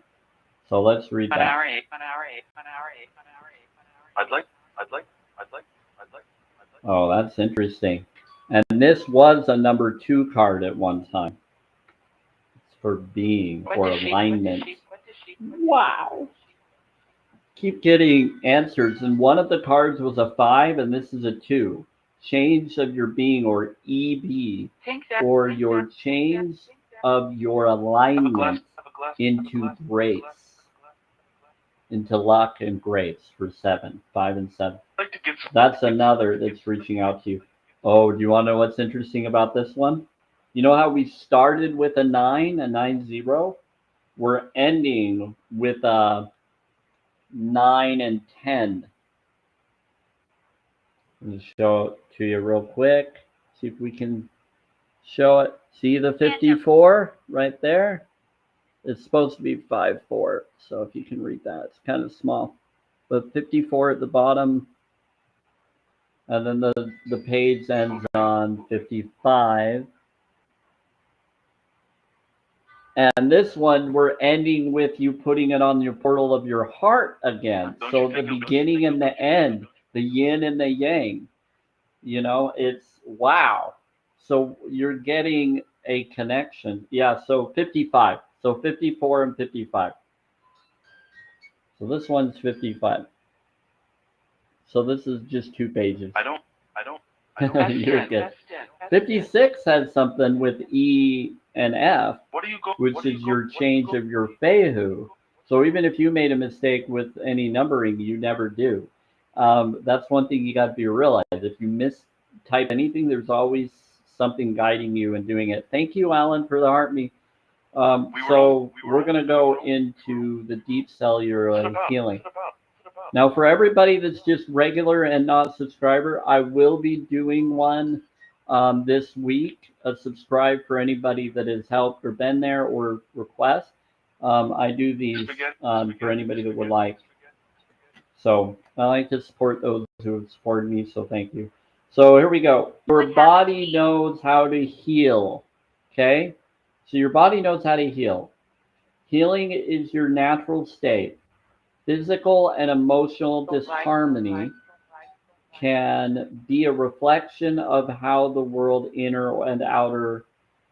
So let's read that. I'd like. Oh, that's interesting. And this was a number 2 card at one time. It's for being or alignment. Wow. Keep getting answers. And one of the cards was a 5, and this is a 2. Change of your being, or EB, or your change of your alignment into grace, into luck and grace for 7, 5 and 7. That's another that's reaching out to you. Oh, do you want to know what's interesting about this one? You know how we started with a 9-0? We're ending with a 9 and 10. Let me show it to you real quick. See if we can show it. See the 54 right there? It's supposed to be 5-4. So if you can read that, it's kind of small. But 54 at the bottom, And then the page ends on 55. And this one, we're ending with you putting it on your portal of your heart again. So the beginning and the end, the yin and the yang. You know, it's wow. So you're getting a connection. Yeah, so 55. So 54 and 55. So this one's 55. So this is just 2 pages. I don't. You're good. 56 has something with E and F, What do you go? which is your change of your Fehu. So even if you made a mistake with any numbering, you never do. That's one thing you got to be realized. If you mistype anything, there's always something guiding you and doing it. Thank you, Alan, for the heart me. So we're going to go into the deep cellular healing. Now, for everybody that's just regular and not subscriber, I will be doing one this week, a subscribe for anybody that has helped or been there or request. I do these for anybody that would like. So I like to support those who have supported me, so thank you. So here we go. Your body knows how to heal, okay? So your body knows how to heal. Healing is your natural state. Physical and emotional disharmony can be a reflection of how the world inner and outer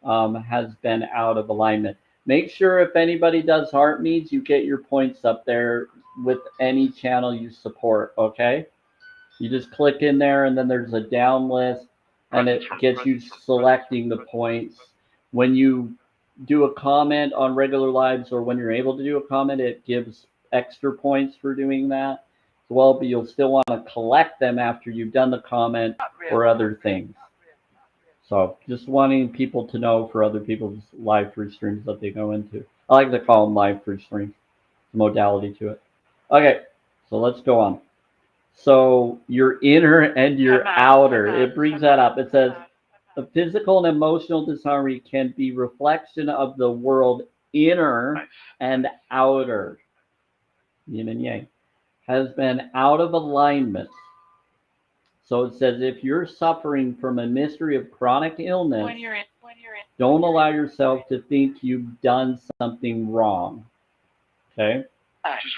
has been out of alignment. Make sure if anybody does heart meets, you get your points up there with any channel you support, okay? You just click in there and then there's a down list and it gets you selecting the points. When you do a comment on regular lives or when you're able to do a comment, it gives extra points for doing that as well, but you'll still want to collect them after you've done the comment or other things. So just wanting people to know for other people's live free streams that they go into. I like to call them live free streams, modality to it. Okay, so let's go on. So your inner and your outer, it brings that up. It says, the physical and emotional disharmony can be reflection of the world inner and outer. Yin and yang has been out of alignment. So it says if you're suffering from a mystery of chronic illness, don't allow yourself to think you've done something wrong. Okay?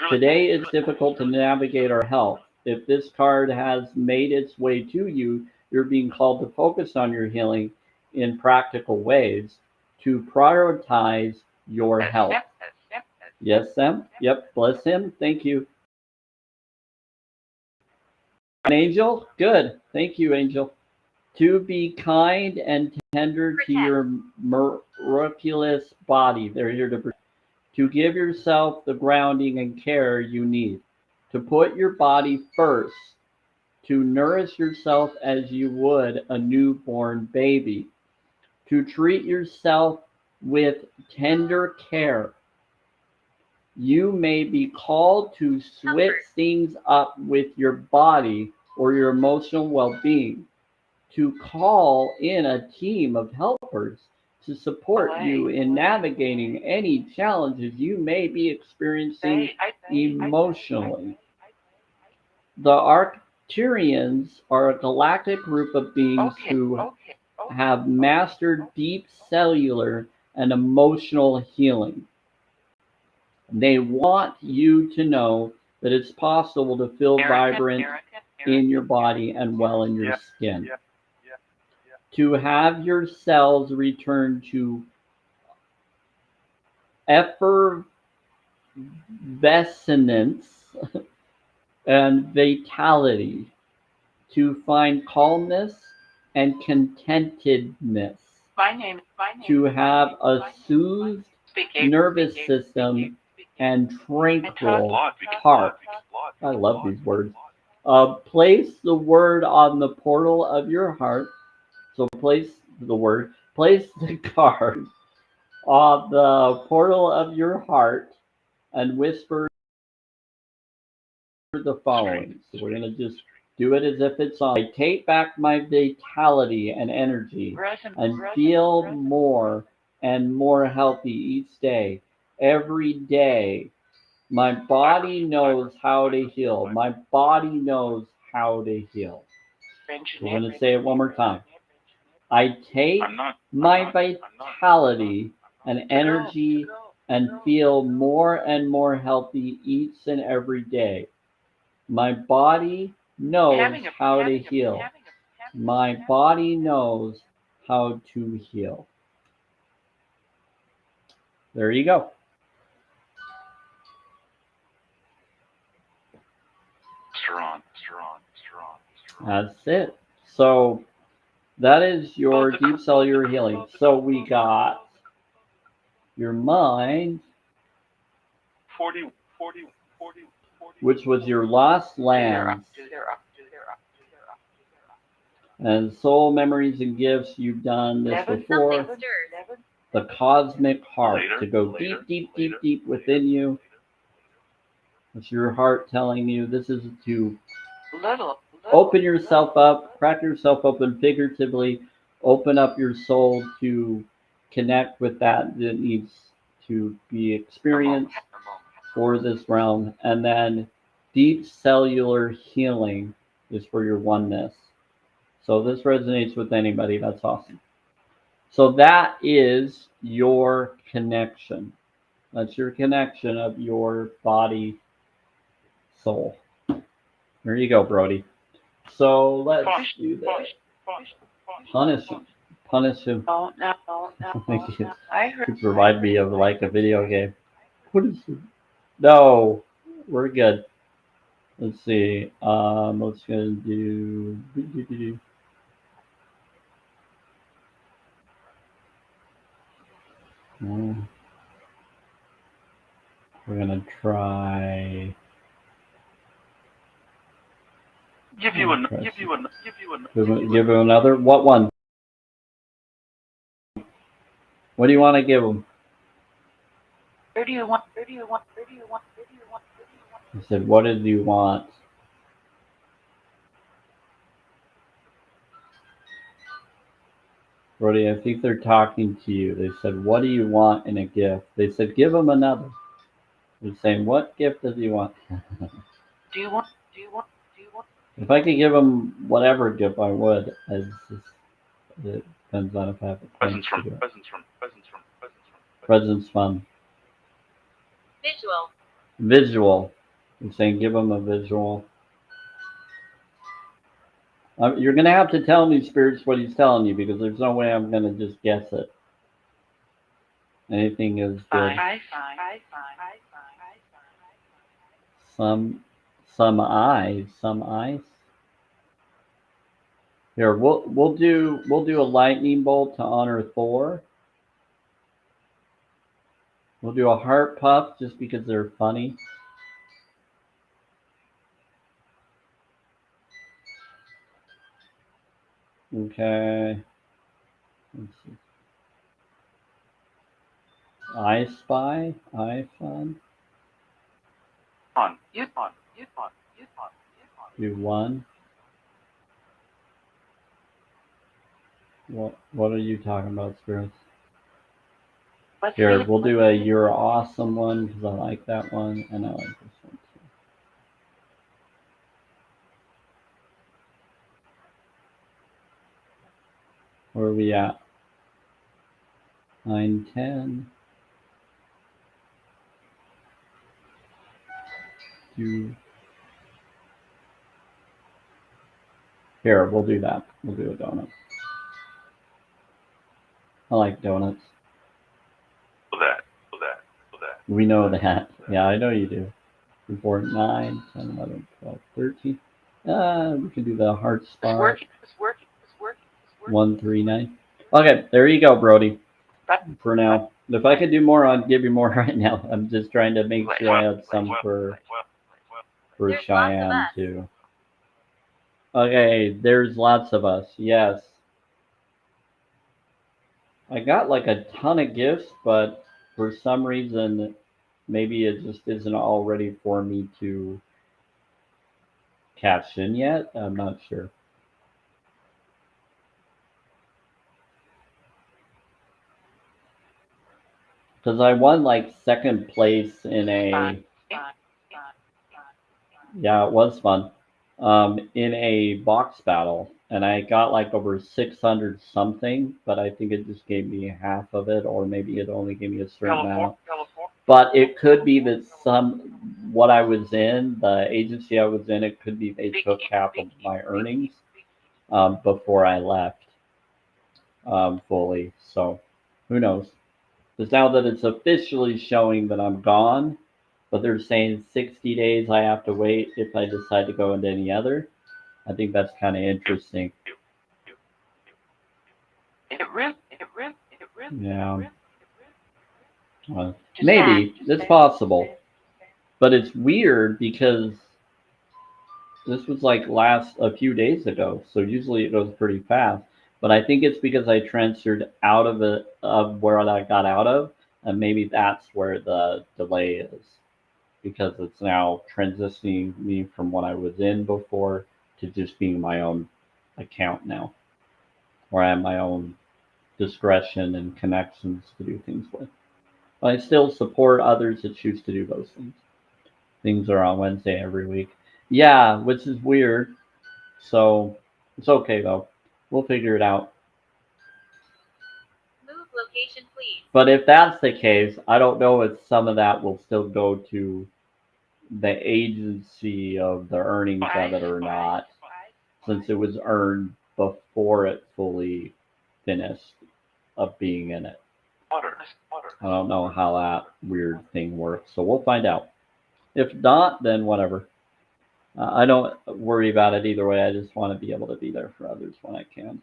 Today it's difficult to navigate our health. If this card has made its way to you, you're being called to focus on your healing in practical ways to prioritize your health. Yes, Sam? Yep, bless him. Thank you. An angel? Good. Thank you, angel. To be kind and tender to your miraculous body. They're here to protect. To give yourself the grounding and care you need. To put your body first. To nourish yourself as you would a newborn baby. To treat yourself with tender care. You may be called to switch things up with your body or your emotional well-being. To call in a team of helpers to support you in navigating any challenges you may be experiencing emotionally. The Arcturians are a galactic group of beings who have mastered deep cellular and emotional healing. They want you to know that it's possible to feel vibrant in your body and well in your skin. To have your cells return to effervescence and vitality. To find calmness and contentedness. To have a soothed nervous system and tranquil heart. I love these words. Place the word on the portal of your heart. So place the card on the portal of your heart and whisper the following. So we're going to just do it as if it's on. I take back my vitality and energy and feel more and more healthy each day. Every day, my body knows how to heal. My body knows how to heal. We're going to say it one more time. I take I'm not. my I'm not- vitality and energy and feel more and more healthy each and every day. My body knows how to heal. My body knows how to heal. There you go. Strong. That's it. So that is your deep cellular healing. So we got your mind, 40. which was your lost lands, and soul memories and gifts. You've done this before. Something stirs. The cosmic heart, Later, to go later, deep within you. It's your heart telling you this is to open yourself up, crack yourself open figuratively, open up your soul to connect with that needs to be experienced for this realm. And then deep cellular healing is for your oneness. So this resonates with anybody. That's awesome. So that is your connection. That's your connection of your body, soul. There you go, Brody. So let's do this. Punish him. Punish him. No. Thank you. I heard. Could remind me of like a video game. What is it? No, we're good. Let's see. Let's gonna do. We're gonna try. Give you an. Give him another. What one? What do you want to give him? 31. I said, what did you want? Brody, I think they're talking to you. They said, what do you want in a gift? They said, give him another. They're saying, what gift does he want? Do you want? If I could give him whatever gift, I would. It depends on if I have a Presents plan from. to do it. Presents fun. Visual. Visual. You're saying give him a visual. You're going to have to tell me, spirits, what he's telling you, because there's no way I'm going to just guess it. Anything is good. Some eyes. Here, we'll do a lightning bolt to honor Thor. We'll do a heart puff just because they're funny. Okay. Let's see. I Spy, I Fun. Do one. What are you talking about, spirits? Here, we'll do a You're Awesome one because I like that one, and I like this one too. Where are we at? 9, 10. Here, we'll do that. We'll do a donut. I like donuts. That. We know that. Yeah, I know you do. 3, 4, 9, 10, 11, 12, 13. We can do the heart spot. It's working. 1, 3, 9. Okay, there you go, Brody. For now. If I could do more, I'd give you more right now. I'm just trying to make sure I have some for There's Cheyenne lots of us. too. Okay, there's lots of us. Yes. I got like a ton of gifts, but for some reason, maybe it just isn't all ready for me to cash in yet. I'm not sure. Because I won like second place in a. Yeah, it was fun. In a box battle, and I got like over 600 something, but I think it just gave me half of it, or maybe it only gave me a certain amount. But it could be that what I was in, the agency I was in, it could be they took half of my earnings before I left fully. So who knows? Because now that it's officially showing that I'm gone, but they're saying 60 days I have to wait if I decide to go into any other. I think that's kind of interesting. Yeah. Maybe it's possible, but it's weird because this was like a few days ago, so usually it goes pretty fast. But I think it's because I transferred out of where I got out of, and maybe that's where the delay is, because it's now transitioning me from what I was in before to just being my own account now, where I have my own discretion and connections to do things with. But I still support others that choose to do those things. Things are on Wednesday every week. Yeah, which is weird. So it's okay though. We'll figure it out. Move location, please. But if that's the case, I don't know if some of that will still go to the agency of the earnings of it or not, since it was earned before it fully finished of being in it. I don't know how that weird thing works, so we'll find out. If not, then whatever. I don't worry about it either way. I just want to be able to be there for others when I can.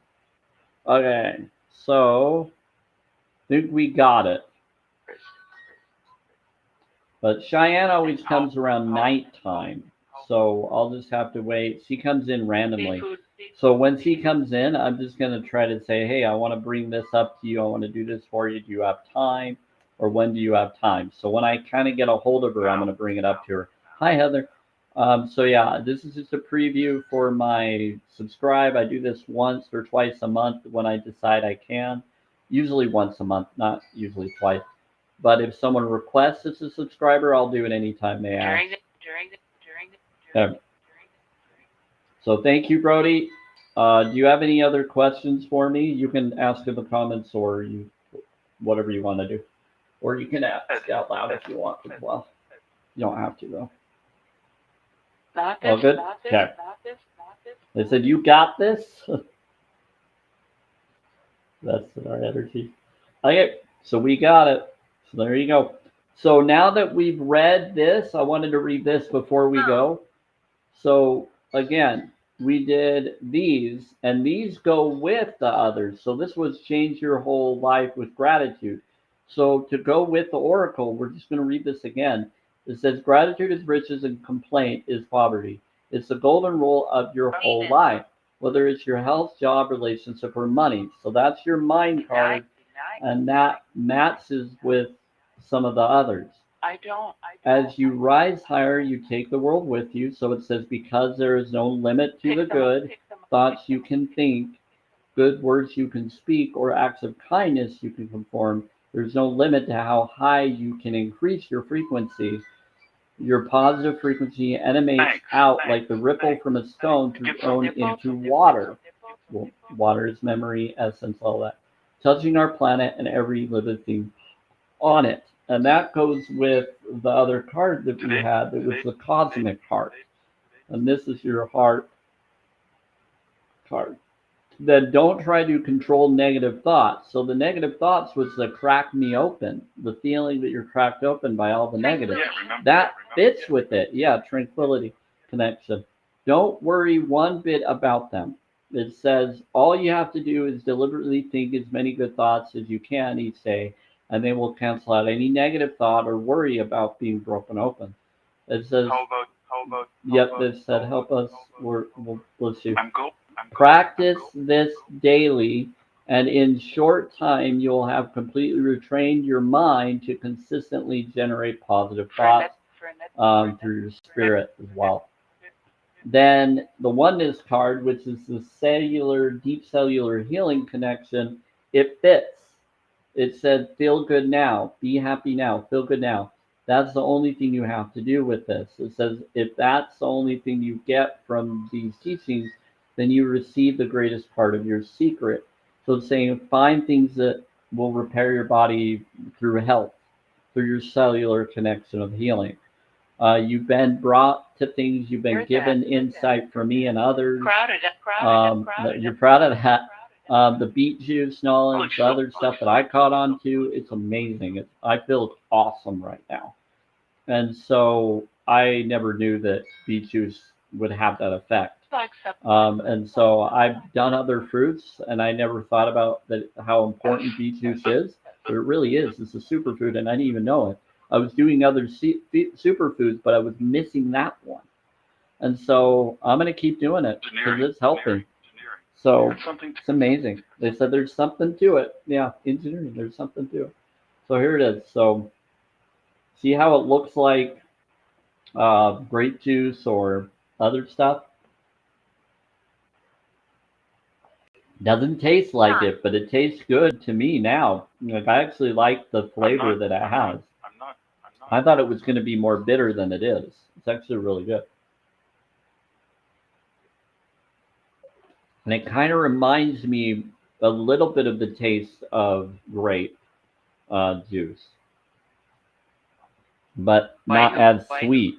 Okay, so I think we got it. But Cheyenne always comes around nighttime, so I'll just have to wait. She comes in randomly. So when she comes in, I'm just going to try to say, hey, I want to bring this up to you. I want to do this for you. Do you have time? Or when do you have time? So when I kind of get a hold of her, I'm going to bring it up to her. Hi, Heather. So yeah, this is just a preview for my subscribe. I do this once or twice a month when I decide I can. Usually once a month, not usually twice. But if someone requests as a subscriber, I'll do it anytime they ask. Okay. So thank you, Brody. Do you have any other questions for me? You can ask in the comments, or whatever you want to do. Or you can ask out loud if you want as well. You don't have to, though. All good? Okay. They said, you got this? That's our energy. Okay, so we got it. So there you go. So now that we've read this, I wanted to read this before we go. So again, we did these, and these go with the others. So this was change your whole life with gratitude. So to go with the oracle, we're just going to read this again. It says, gratitude is riches and complaint is poverty. It's the golden rule of your whole life, whether it's your health, job, relationship, or money. So that's your mind card, and that matches with some of the others. As you rise higher, you take the world with you. So it says, because there is no limit to the good thoughts you can think, good words you can speak, or acts of kindness you can perform, there's no limit to how high you can increase your frequency. Your positive frequency emanates out like the ripple from a stone thrown into water. Well, water is memory, essence, all that. Touching our planet and every living thing on it. And that goes with the other card that we had, that was the cosmic heart. And this is your heart card. Then don't try to control negative thoughts. So the negative thoughts was the crack me open, the feeling that you're cracked open by all the negative. That fits with it. Yeah, tranquility, connection. Don't worry one bit about them. It says all you have to do is deliberately think as many good thoughts as you can each day, and they will cancel out any negative thought or worry about being broken open. It says, yep, it said, help us, we'll bless you. Practice this daily, and in short time, you'll have completely retrained your mind to consistently generate positive thoughts through your spirit as well. Then the oneness card, which is the deep cellular healing connection, it fits. It said, feel good now, be happy now, feel good now. That's the only thing you have to do with this. It says, if that's the only thing you get from these teachings, then you receive the greatest part of your secret. So it's saying find things that will repair your body through health, through your cellular connection of healing. You've been brought to things, you've been given insight from me and others. You're proud of that. The beet juice knowledge, the other stuff that I caught on to, it's amazing. I feel awesome right now. And so I never knew that beet juice would have that effect. And so I've done other fruits, and I never thought about that how important beet juice is, but it really is. It's a superfood, and I didn't even know it. I was doing other superfoods, but I was missing that one. And so I'm going to keep doing it because it's helping. So it's amazing. They said there's something to it. Yeah, engineering, there's something to it. So here it is. So see how it looks like grape juice or other stuff? Doesn't taste like it, but it tastes good to me now. Like I actually like the flavor that it has. I thought it was going to be more bitter than it is. It's actually really good. And it kind of reminds me a little bit of the taste of grape juice, but not as sweet.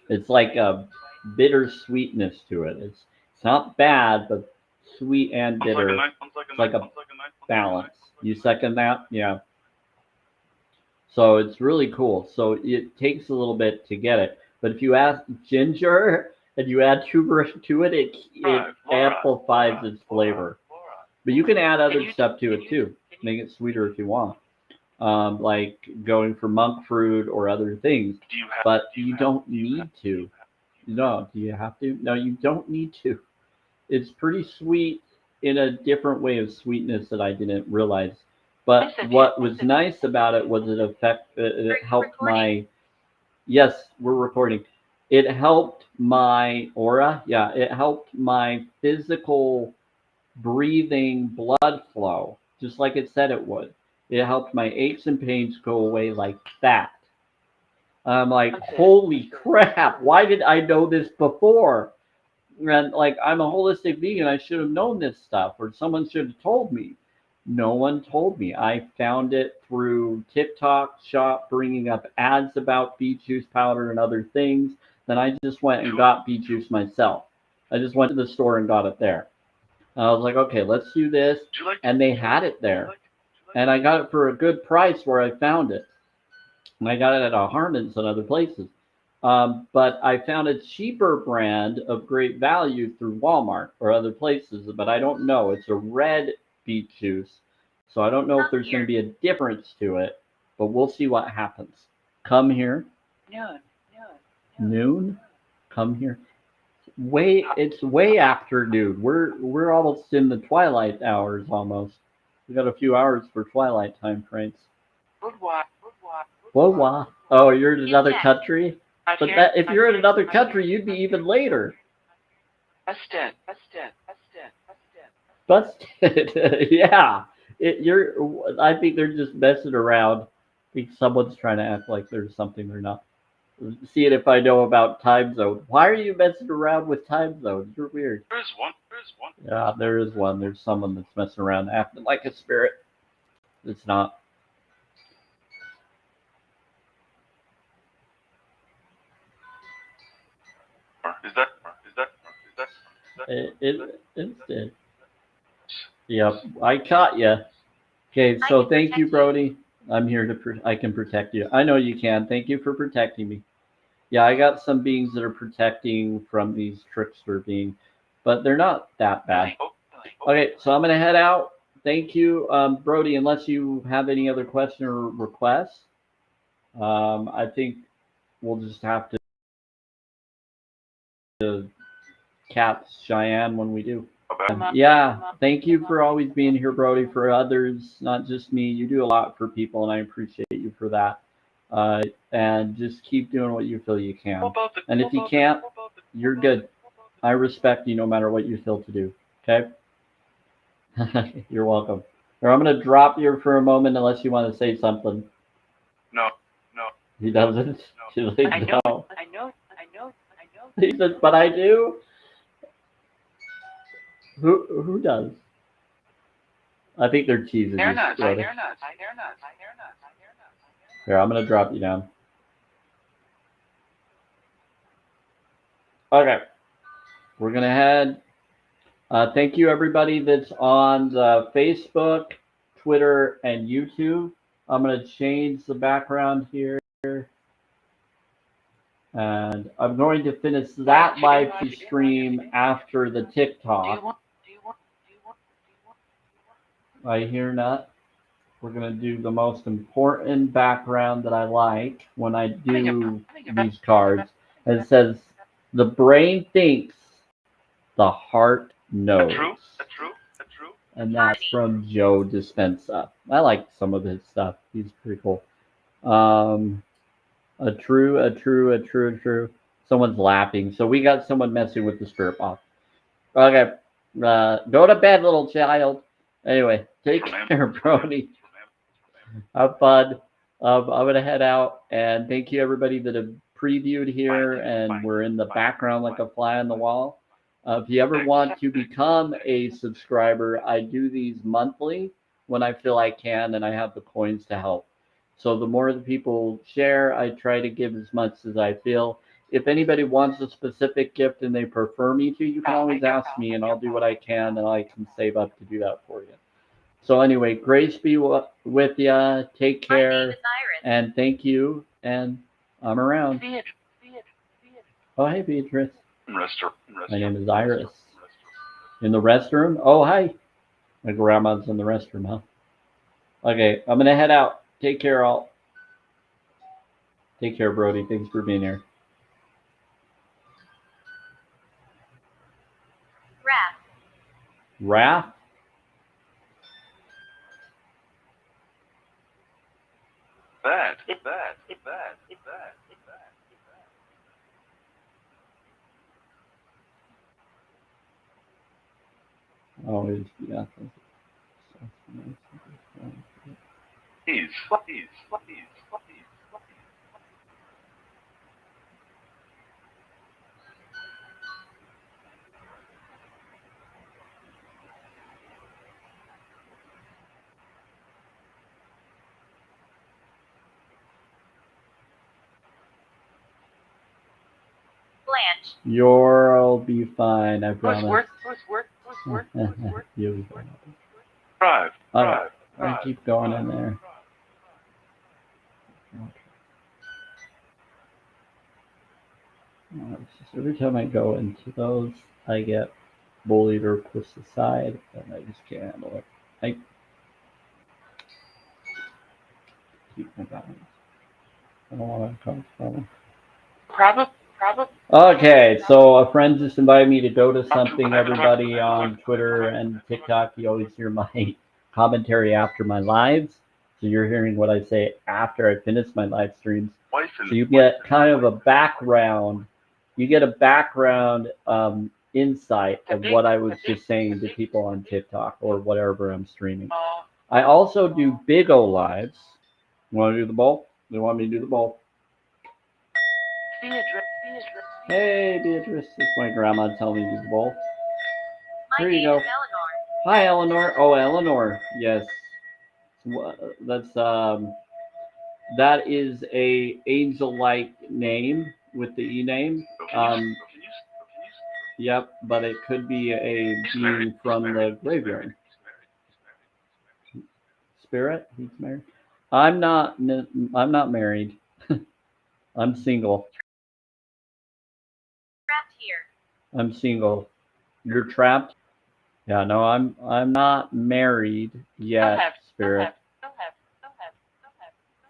It's like a bitter sweetness to it. It's not bad, but sweet and bitter. It's like a balance. You second that? Yeah. So it's really cool. So it takes a little bit to get it. But if you add ginger and you add turmeric to it, it amplifies its flavor. But you can add other stuff to it too. Make it sweeter if you want. Like going for monk fruit or other things. But you don't need to. No, do you have to? No, you don't need to. It's pretty sweet in a different way of sweetness that I didn't realize. But what was nice about it was it helped my, yes, we're recording. It helped my aura. Yeah, it helped my physical breathing blood flow, just like it said it would. It helped my aches and pains go away like that. I'm like, holy crap, why did I know this before? And like, I'm a holistic vegan, I should have known this stuff, or someone should have told me. No one told me. I found it through TikTok shop bringing up ads about beet juice powder and other things. Then I just went and got beet juice myself. I just went to the store and got it there. I was like, okay, let's do this. And they had it there. And I got it for a good price where I found it. And I got it at a Harmon's and other places. But I found a cheaper brand of great value through Walmart or other places, but I don't know. It's a red beet juice, so I don't know if there's going to be a difference to it, but we'll see what happens. Come here. Noon? Come here. It's way after noon. We're almost in the twilight hours almost. We got a few hours for twilight time frames. Whoa. Oh, you're in another country? But if you're in another country, you'd be even later. Busted. Yeah. I think they're just messing around. I think someone's trying to act like there's something they're not. Seeing if I know about time zone. Why are you messing around with time zones? You're weird. There is one. Yeah, there is one. There's someone that's messing around acting like a spirit. It's not. Is that? It's dead. Yep, I caught you. Okay, so thank you, Brody. I'm here to. I can protect you. I know you can. Thank you for protecting me. Yeah, I got some beings that are protecting from these trickster beings, but they're not that bad. Okay, so I'm gonna head out. Thank you, Brody. Unless you have any other question or requests, I think we'll just have to cap Cheyenne when we do. Yeah, thank you for always being here, Brody, for others, not just me. You do a lot for people, and I appreciate you for that. And just keep doing what you feel you can. And if you can't, you're good. I respect you no matter what you feel to do. Okay? You're welcome. Or I'm going to drop you for a moment unless you want to say something. No. He doesn't? She's like, no. I know. He says, but I do. Who does? I think their cheese is Hair just nuts. floating. Hair nuts. Hair nuts. Hair nuts. Hair nuts. Here, I'm gonna drop you down. Okay, we're gonna head. Thank you everybody that's on the Facebook, Twitter, and YouTube. I'm gonna change the background here, and I'm going to finish that live stream after the Do you TikTok. want? I hear not. We're gonna do the most important background that I like when I do these cards. And it says, "The brain thinks, the heart knows." That's true. And that's from Joe Dispenza. I like some of his stuff. He's pretty cool. A true. Someone's laughing. So we got someone messing with the spirit box. Okay. Go to bed, little child. Anyway, take care, Brody. Have fun. I'm going to head out. And thank you, everybody that have previewed here. And we're in the background like a fly on the wall. If you ever want to become a subscriber, I do these monthly when I feel I can, and I have the coins to help. So the more the people share, I try to give as much as I feel. If anybody wants a specific gift and they prefer me to, you can always ask me, and I'll do what I can, and I can save up to do that for you. So anyway, grace be with you. Take care, and thank you, and I'm around. Oh, hey, Beatrice. My name is Iris. In the restroom? Oh, hi. My grandma's in the restroom, huh? Okay, I'm going to head out. Take care, all. Take care, Brody. Thanks for being here. Wrath? Bad. Always, yeah. Please. You'll be fine, I promise. You'll be fine. Drive. Alright, I keep going in there. It's just every time I go into those, I get bullied or pushed aside, and I just can't handle it. I keep my balance. I don't want to cause trouble. Probably. Okay, so a friend just invited me to go to something. Everybody on Twitter and TikTok, you always hear my commentary after my lives. So you're hearing what I say after I finish my live streams. So you get kind of a background. You get a background insight of what I was just saying to people on TikTok or whatever I'm streaming. I also do Big O lives. You want to do the bowl? You want me to do the bowl? Hey, Beatrice. It's my grandma telling me to do the bowl. Here you go. Hi, Eleanor. Oh, Eleanor. Yes. That's that is a angel-like name with the E name. Yep, but it could be a being from the graveyard. Spirit? He's married. I'm not married. I'm single. I'm single. You're trapped? Yeah, no, I'm not married yet, Spirit.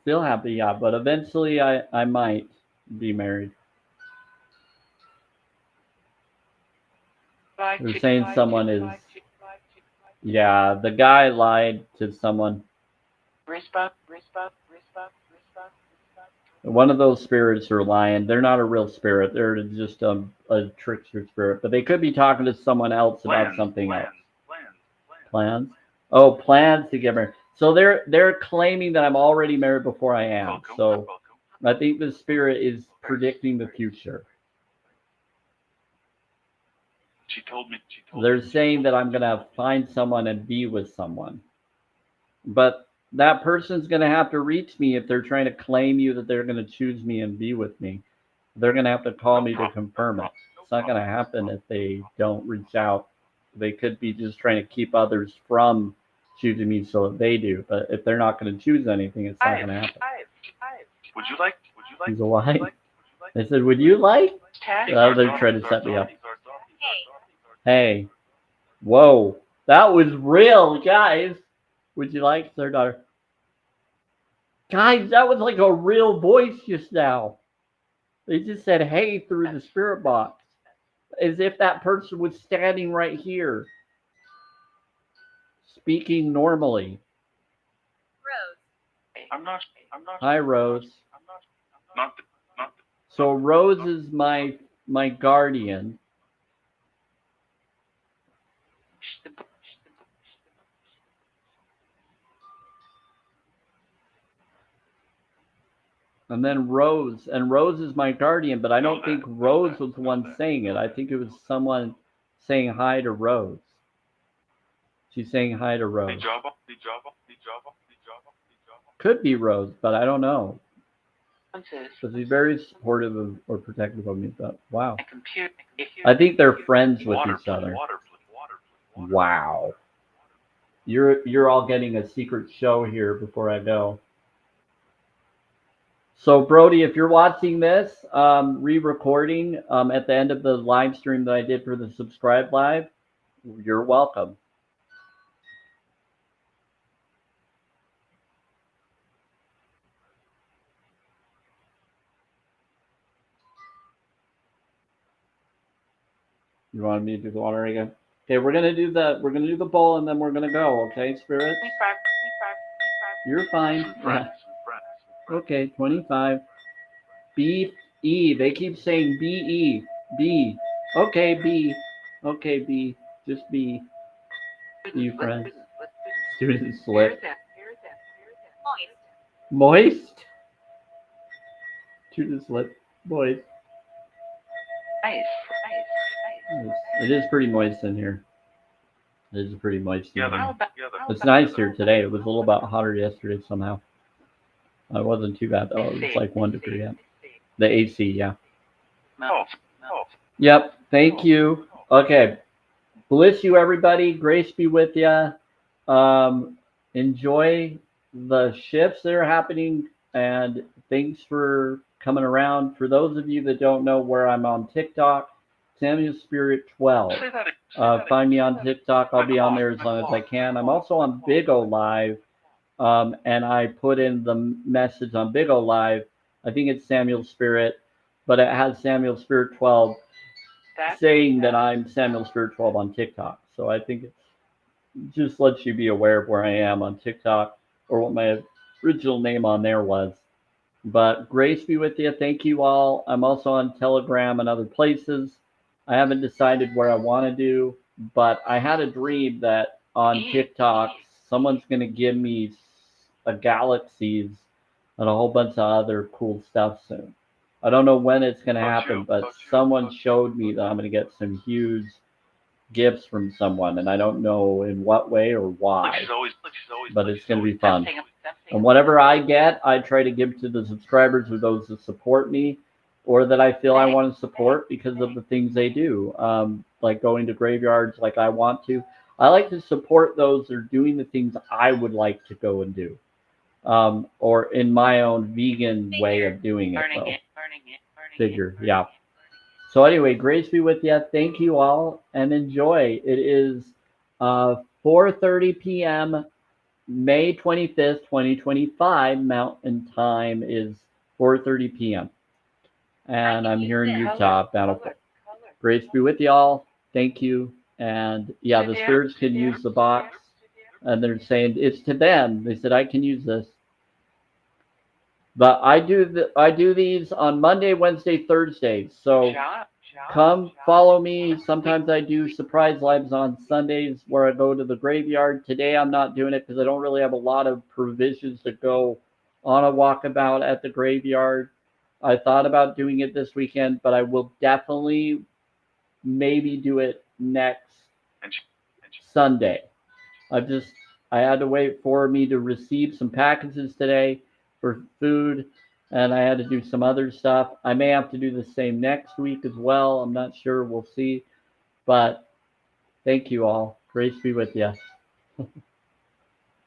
Still happy, yeah, but eventually I might be married. They're saying someone is. Yeah, the guy lied to someone. One of those spirits are lying. They're not a real spirit. They're just a trickster spirit. But they could be talking to someone else about something else. Plans? Oh, plans to get married. So they're claiming that I'm already married before I am. So I think the spirit is predicting the future. She told me. They're saying that I'm going to find someone and be with someone. But that person's going to have to reach me if they're trying to claim you that they're going to choose me and be with me. They're going to have to call me to confirm it. It's not going to happen if they don't reach out. They could be just trying to keep others from choosing me so that they do. But if they're not going to choose anything, it's not going to happen. Would you like? He's a lie. I said, would you like? Tag. They're trying to set me up. Hey. Whoa. That was real, guys. Would you like, their daughter? Guys, that was like a real voice just now. They just said, hey, through the spirit box. As if that person was standing right here. Speaking normally. I'm not. Hi, Rose. Not. So Rose is my guardian. And then Rose is my guardian, but I don't think Rose was the one saying it. I think it was someone saying hi to Rose. She's saying hi to Rose. Could be Rose, but I don't know. Because he's very supportive of, or protective of me. But wow, I think they're friends with each other. Wow, you're all getting a secret show here before I go. So Brody, if you're watching this re-recording at the end of the live stream that I did for the subscribe live, you're welcome. You want me to do the water again? Okay, we're gonna do the bowl and then we're gonna go. Okay, Spirit. You're fine. Yeah. Okay, 25. B E. They keep saying B E B. Okay, B. Okay, B. Just B. You friends. Student slip. Moist. Student slip. Moist. Nice. It is pretty moist in here. It is pretty moist in Yeah, here. yeah. It's nice here today. It was a little bit hotter yesterday somehow. It wasn't too bad though. It was like 1 degree. Yeah. The AC, yeah. No. Yep. Thank you. Okay. Bless you, everybody. Grace be with you. Enjoy the shifts that are happening, and thanks for coming around. For those of you that don't know where I'm on TikTok, Samuel Spirit 12. Find me on TikTok. I'll be on there as long as I can. I'm also on Big O Live, and I put in the message on Big O Live. I think it's Samuel Spirit, but it has Samuel Spirit 12 saying that I'm Samuel Spirit 12 on TikTok. So I think it just lets you be aware of where I am on TikTok or what my original name on there was. But grace be with you. Thank you all. I'm also on Telegram and other places. I haven't decided where I want to do, but I had a dream that on TikTok, someone's going to give me a galaxies and a whole bunch of other cool stuff soon. I don't know when it's going to happen, but someone showed me that I'm going to get some huge gifts from someone, and I don't know in what way or why, but it's going to be fun. And whatever I get, I try to give to the subscribers or those that support me or that I feel I want to support because of the things they do, like going to graveyards like I want to. I like to support those that are doing the things I would like to go and do, or in my own vegan way of doing it, though. Figure, yeah. So anyway, grace be with you. Thank you all and enjoy. It is 4:30 p.m. May 25th, 2025. Mountain time is 4:30 p.m. And I'm here in Utah, Battlefield. Grace be with y'all. Thank you. And yeah, the spirits can use the box. And they're saying it's to them. They said I can use this. But I do these on Monday, Wednesday, Thursday. So come follow me. Sometimes I do surprise lives on Sundays where I go to the graveyard. Today I'm not doing it because I don't really have a lot of provisions to go on a walkabout at the graveyard. I thought about doing it this weekend, but I will definitely maybe do it next And Sunday. I had to wait for me to receive some packages today for food, and I had to do some other stuff. I may have to do the same next week as well. I'm not sure. We'll see. But thank you all. Grace be with you.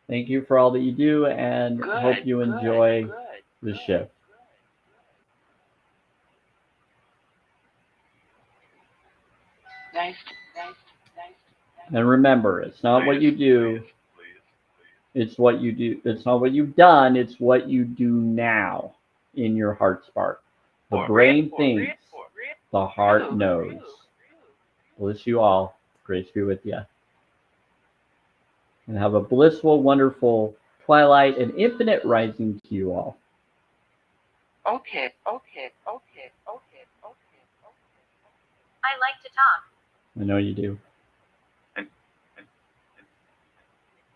Thank you for all that you do, and hope you enjoy the shift. Nice. And remember, it's not what you do, it's what you do. It's not what you've done, it's what you do now in your heart spark. The brain thinks, the heart knows. Bless you all. Grace be with you. And have a blissful, wonderful twilight and infinite rising to you all. Okay. I like to talk. I know you do.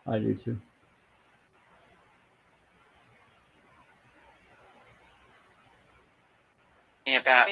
I do too. About